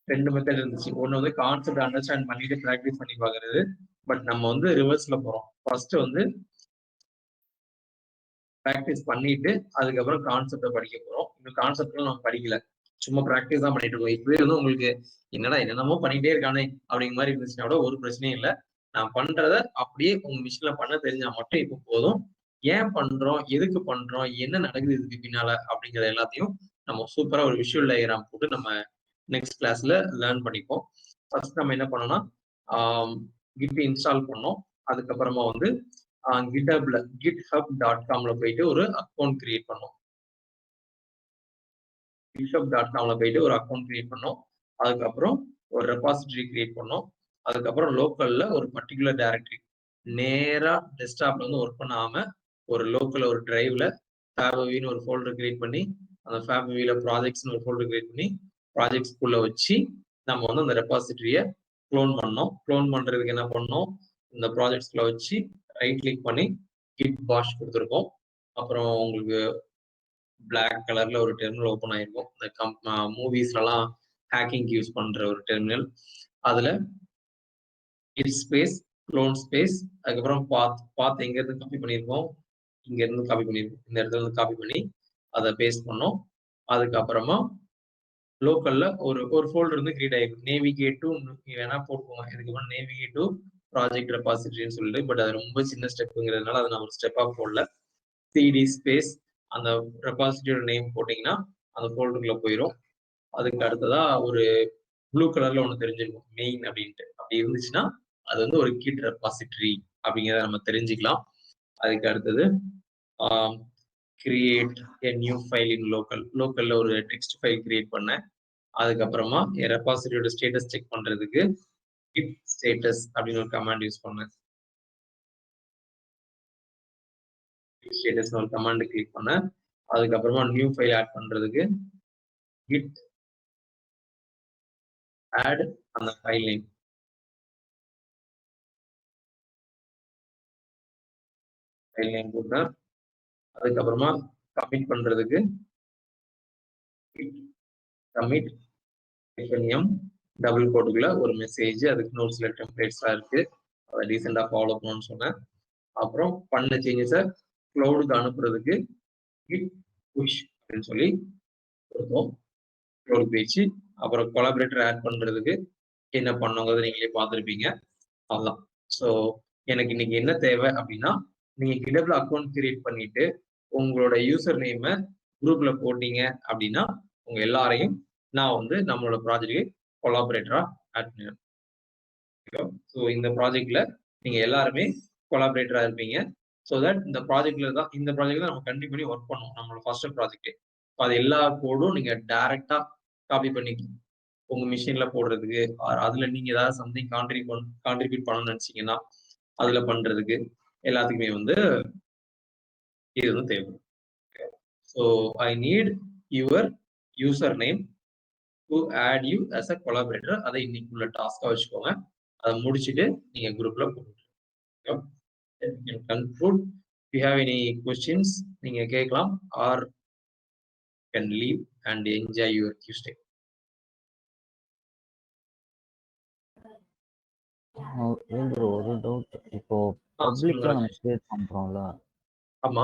2 மெத்தட் இருந்துச்சு. ஒன்று வந்து கான்செப்ட் அண்டர்ஸ்டாண்ட் பண்ணிட்டு ப்ராக்டிஸ் பண்ணி பார்க்கறது. பட் நம்ம வந்து ரிவர்ஸ்ல போறோம். ஃபர்ஸ்ட் வந்து ப்ராக்டிஸ் பண்ணிட்டு அதுக்கப்புறம் கான்செப்டை படிக்க போறோம். இந்த கான்செப்ட்லாம் நம்ம படிக்கல, சும்மா ப்ராக்டிஸ் தான் பண்ணிட்டு இருக்கோம். இப்பவே வந்து உங்களுக்கு என்னென்னமோ பண்ணிட்டே இருக்கானே அப்படிங்கிற மாதிரி இருந்துச்சுன்னா கூட ஒரு பிரச்சனையும் இல்லை. நான் பண்றத அப்படியே உங்க மிஷின்ல பண்ண தெரிஞ்சா மட்டும் இப்போ போதும். ஏன் பண்றோம், எதுக்கு பண்றோம், என்ன நடக்குது இதுக்கு பின்னால அப்படிங்கிற எல்லாத்தையும் நம்ம சூப்பரா ஒரு விஷுவல் டயக்ராம் போட்டு நம்ம நெக்ஸ்ட் கிளாஸ்ல லேர்ன் பண்ணிப்போம். ஃபர்ஸ்ட் நம்ம என்ன பண்ணோம்னா கிட் இன்ஸ்டால் பண்ணோம். அதுக்கப்புறமா வந்து github.comல போயிட்டு ஒரு அக்கௌண்ட் கிரியேட் பண்ணோம். github.comல போயிட்டு ஒரு அக்கௌண்ட் கிரியேட் பண்ணோம். அதுக்கப்புறம் ஒரு ரெபாசிட்டரி கிரியேட் பண்ணோம். அதுக்கப்புறம் லோக்கல்ல ஒரு பர்டிகுலர் டைரக்டரி நேரா டெஸ்க்டாப்ல வந்து ஒர்க் பண்ணாம ஒரு லோக்கல் ஒரு டிரைவ்ல ஃபேபவின்னு ஒரு ஃபோல்டர் கிரியேட் பண்ணி அந்த ஃபேபவில ப்ராஜெக்ட்ஸ்னு ஒரு ஃபோல்டர் கிரியேட் பண்ணி ப்ராஜெக்ட்ஸ்குள்ள வச்சு நம்ம வந்து அந்த ரெபாசிட்டரியை க்ளோன் பண்ணோம். க்ளோன் பண்றதுக்கு என்ன பண்ணோம், இந்த ப்ராஜெக்ட்ஸ்குள்ள வச்சு ரைட் கிளிக் பண்ணி கிட் பாஷ் கொடுத்துருக்கோம். அப்புறம் உங்களுக்கு பிளாக் கலர்ல ஒரு டெர்மினல் ஓப்பன் ஆயிருக்கும். இந்த மூவிஸ்லாம் ஹேக்கிங் யூஸ் பண்ற ஒரு டெர்மினல். அதுல கிட் ஸ்பேஸ் க்ளோன் ஸ்பேஸ் அதுக்கப்புறம் பாத் எங்க இருந்து காப்பி பண்ணியிருக்கோம், இங்க இருந்து காப்பி பண்ணியிருக்கோம். இந்த இடத்துல இருந்து காப்பி பண்ணி அதை பேஸ்ட் பண்ணோம். அதுக்கப்புறமா லோக்கல்ல ஒரு ஃபோல்டர் வந்து கிரியேட் ஆயிருக்கு. நேவிகேட் டு வேணா போட்டுக்கோங்க. இதுக்கப்புறம் நேவிகேட் டு ப்ராஜெக்ட் ரெபாசிட்டரின்னு சொல்லிட்டு, பட் அது ரொம்ப சின்ன ஸ்டெப்புங்கிறதுனால அதை நான் ஒரு ஸ்டெப்பா போடல. சிடி ஸ்பேஸ் அந்த ரெபாசிட்டரியோட நேம் போட்டீங்கன்னா அந்த ஃபோல்டருக்குள்ள போயிடும். அதுக்கு அடுத்ததா ஒரு ப்ளூ கலர்ல ஒண்ணு தெரிஞ்சிருக்கும் மெயின் அப்படின்ட்டு. அப்படி இருந்துச்சுன்னா அது வந்து ஒரு கிட் ரெபாசிட்டரி அப்படிங்கிறத நம்ம தெரிஞ்சுக்கலாம். அதுக்கு அடுத்தது கிரியேட் எ நியூ ஃபைல் இன் லோக்கல்ல ஒரு டெக்ஸ்ட் ஃபைல் கிரியேட் பண்ணேன். அதுக்கப்புறமா என் ரெபாசிட்டரியோட ஸ்டேட்டஸ் செக் பண்றதுக்கு git status அப்படின்னு ஒரு கமாண்ட் யூஸ் பண்ணேன். ஸ்டேட்டஸ் ஒரு கமாண்ட் கிளிக் பண்ணேன். அதுக்கப்புறமா நியூ ஃபைல் ஆட் பண்றதுக்கு git add அந்த ஃபைல் நேம் போட்டேன். அதுக்கப்புறமா கமிட் பண்றதுக்கு git commit m டபுள் கோட்டுக்குள்ள ஒரு மெசேஜ், அதுக்கு நோட்ஸ்ல டெம்ப்ளேட்ஸ்லாம் இருக்கு, அதை டீசெண்டா ஃபாலோ பண்ணணும்னு சொன்னேன். அப்புறம் பண்ண சேஞ்சஸை க்ளவுடுக்கு அனுப்புறதுக்கு git push அப்படின்னு சொல்லி கொடுத்தோம். க்ளவுட் போயிடுச்சு. அப்புறம் கொலாபரேட்டர் ஆட் பண்றதுக்கு என்ன பண்ணுங்கிறத நீங்களே பார்த்துருப்பீங்க. அவ்வளோதான். ஸோ எனக்கு இன்னைக்கு என்ன தேவை அப்படின்னா, நீங்க கிடப்ல அக்கௌண்ட் கிரியேட் பண்ணிட்டு உங்களோட யூசர் நேமை குரூப்ல போட்டீங்க அப்படின்னா உங்க எல்லாரையும் நான் வந்து நம்மளோட ப்ராஜெக்ட்டுக்கு கொலாபரேட்டரா ஆட் பண்ணிடுவேன். ஸோ இந்த ப்ராஜெக்ட்ல நீங்க எல்லாருமே கொலாபரேட்டரா இருப்பீங்க. ஸோ தட் இந்த ப்ராஜெக்ட்ல தான் நம்ம கண்டினியூ பண்ணி ஒர்க் பண்ணுவோம். நம்மளோட ஃபர்ஸ்ட் ப்ராஜெக்ட். அது எல்லா கோடும் நீங்க டைரக்டா காப்பி பண்ணி உங்க மிஷின்ல போடுறதுக்கு, அதுல நீங்க ஏதாவது சம்திங் கான்ட்ரிபியூட் பண்ணணும்னு நினைச்சீங்கன்னா அதுல பண்றதுக்கு எல்லாத்துக்குமே வந்து இது வந்து தேவை. So I need your user name to add you as a collaborator. அதை இன்னைக்கு உள்ள டாஸ்கா வச்சுக்கோங்க. அதை முடிச்சுட்டு நீங்க குரூப்ல போட்டுருங்க. Conclude. If you have any questions நீங்க கேட்கலாம், or can leave and enjoy your Tuesday. Bro ஒரு டவுட். இப்போ பப்ளிக்கா நம்ம கிரியேட் பண்றோம்ல, ஆமா,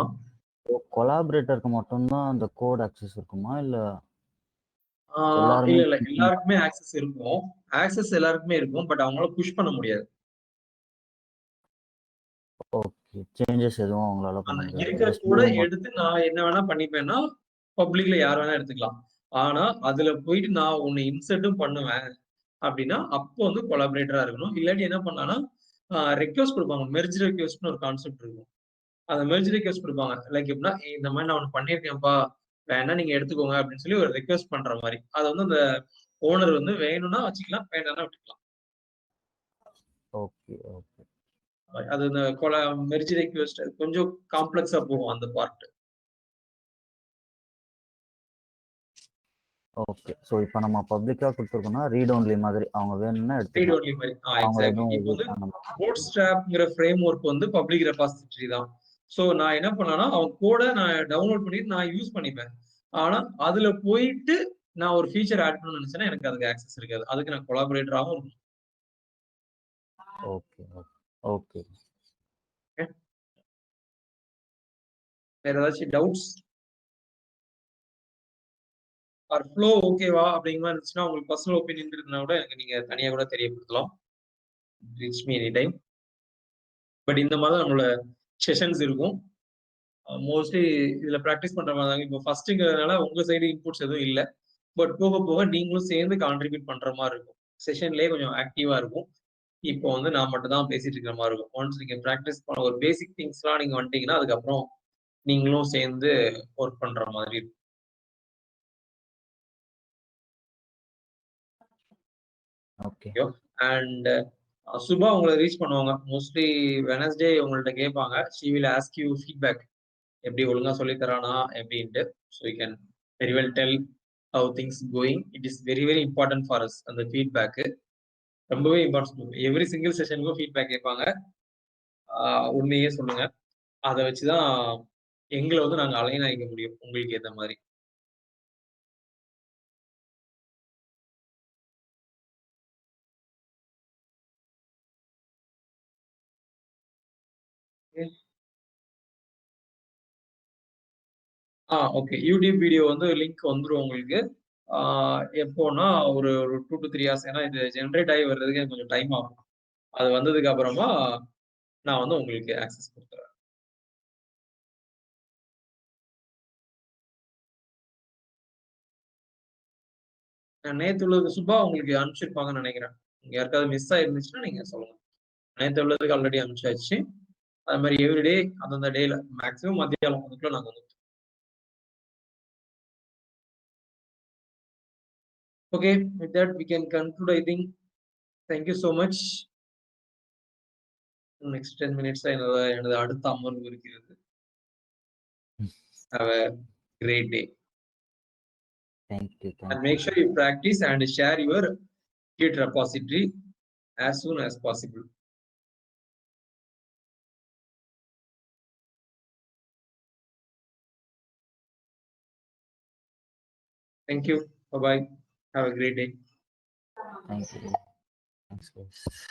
கொலாபரேட்டருக்கு மட்டும்தான் அந்த கோட் ஆக்சஸ் இருக்குமா இல்ல இல்ல எல்லாருக்குமே ஆக்சஸ் இருக்கும். எல்லாருக்குமே இருக்கும். பட் அவங்களால புஷ் பண்ண முடியாது. ஓகே, சேஞ்சஸ் எதுவும் அவங்களால பண்ண முடியாது. இருக்கிற கூட எடுத்து நான் என்ன வேணா பண்ணிப்பேன்னா பப்ளிக்ல யார் வேணா எடுத்துக்கலாம். ஆனா அதுல போயிட்டு நான் உன்னை இன்சர்ட்டும் பண்ணுவேன் அப்படின்னா அப்போ வந்து கொலாபரேட்டரா இருக்கணும். இல்லாட்டி என்ன பண்ணானா ரெக்வஸ்ட் கொடுப்பாங்க. மெர்ஜ் ரெக்வஸ்ட்னு ஒரு கான்செப்ட் இருக்கும். அந்த மெர்ஜ் ரெக்வஸ்ட் கொடுப்பாங்க. லைக் எப்படின்னா, இந்த மாதிரி நான் ஒன்று பண்ணியிருக்கேன்ப்பா, வேணா நீங்க எடுத்துக்கோங்க அப்படின்னு சொல்லி ஒரு ரெக்வஸ்ட் பண்ற மாதிரி. அதை வந்து அந்த ஓனர் வந்து வேணும்னா வச்சுக்கலாம், வேணாம்னா விட்டுக்கலாம். Okay okay. அது இந்த மெர்ஜ் ரெக்வஸ்ட் கொஞ்சம் காம்ப்ளெக்ஸா போகும் அந்த பார்ட். ஓகே. சோ இப்போ நம்ம பப்ளிக்கா கொடுத்துருக்கோம்னா ரீட் ஒன்லி மாதிரி அவங்க வேணும்னா ரீட் எடுத்துக்கலாம். ஒன்லி மாதிரி. எக்ஸாக்ட்லி. இப்போ வந்து பூட்ஸ்ட்ராப்ங்கிற ஃப்ரேம் ஒர்க் வந்து பப்ளிக் ரெபாசிட்டரி தான். சோ நான் என்ன பண்ணேன்னா அவன் கோட நான் டவுன்லோட் பண்ணிட்டு நான் யூஸ் பண்ணிப்பேன். ஆனா அதுல போயிட்டு நான் ஒரு ஃபீச்சர் ஆட் பண்ணணும்னு நினைச்சேன்னா எனக்கு அதுக்கு ஆக்சஸ் இருக்காது. அதுக்கு நான் கொலாபரேட்டராகவும் இருக்கணும். Okay okay. வேற ஏதாச்சும் டவுட்ஸ் ஆர் ஃப்ளோ ஓகேவா அப்படிங்கிற மாதிரி இருந்துச்சுன்னா உங்களுக்கு பர்சனல் ஒப்பீனியன் இருந்தா கூட எனக்கு நீங்க தனியா கூட தெரியப்படுத்தலாம். Reach me any time. But இந்த மாதிரி நம்மளோட செஷன்ஸ் இருக்கும். மோஸ்ட்லி இதுல ப்ராக்டிஸ் பண்ற மாதிரி தாங்க. இப்போ ஃபர்ஸ்ட்ங்கிறதுனால உங்க சைடு இன்புட்ஸ் எதுவும் இல்லை. பட் போக போக நீங்களும் சேர்ந்து கான்ட்ரிபியூட் பண்ற மாதிரி இருக்கும். செஷன்லேயே கொஞ்சம் ஆக்டிவா இருக்கும். இப்போ வந்து நான் மட்டும் தான் பேசிட்டு இருக்கிற மாதிரி இருக்கும். ஒன்ஸ் நீங்க ப்ராக்டிஸ் பண்ண ஒரு பேசிக் திங்ஸ்லாம் நீங்க வந்துட்டீங்கன்னா அதுக்கப்புறம் நீங்களும் சேர்ந்து ஒர்க் பண்ற மாதிரி இருக்கும். ஓகே. அண்ட் சுபா உங்களை ரீச் பண்ணுவாங்க. மோஸ்ட்லி வெனஸ்டே உங்கள்ட்ட கேட்பாங்க. She will ask you feedback. எப்படி ஒழுங்கா சொல்லி தரானா எப்படின்ட்டு. So you can very well tell how things going. It is very very important for us. அந்த ஃபீட்பேக்கு ரொம்பவே இம்பார்ட்டன்ட். எவ்ரி சிங்கிள் செஷனுக்கும் ஃபீட்பேக் கேட்பாங்க. உண்மையே சொல்லுங்க. அதை வச்சுதான் எங்களை வந்து நாங்கள் அலைன் ஆகிக்க முடியும் உங்களுக்கு ஏற்ற மாதிரி. ஓகே. யூடியூப் வீடியோ வந்து லிங்க் வந்துடும் உங்களுக்கு. எப்போன்னா ஒரு 2 to 3 ஹவர்ஸ். ஏன்னா இது ஜென்ரேட் ஆகி வர்றதுக்கு எனக்கு கொஞ்சம் டைம் ஆகும். அது வந்ததுக்கு அப்புறமா நான் வந்து உங்களுக்கு ஆக்சஸ் கொடுத்துறேன். நேத்து உள்ளது சுபா உங்களுக்கு அனுப்பிச்சிருப்பாங்கன்னு நினைக்கிறேன். யாருக்காவது மிஸ் ஆயிருந்துச்சுன்னா நீங்க சொல்லுங்க. நேத்து உள்ளதுக்கு ஆல்ரெடி அனுப்பிச்சாச்சு. அது மாதிரி எவ்ரிடே அந்தந்த டேல மேக்ஸிமம் மத்தியானம் அதுக்குள்ள நாங்க வந்து okay, with that we can conclude. I think thank you so much. Next 10 minutes எனது அடுத்த அமர்வு இருக்கிறது. Have a great day. Thank you. And make sure you practice and share your Git repository as soon as possible. Thank you. Bye bye. Have a great day. Thank you. Thanks, guys.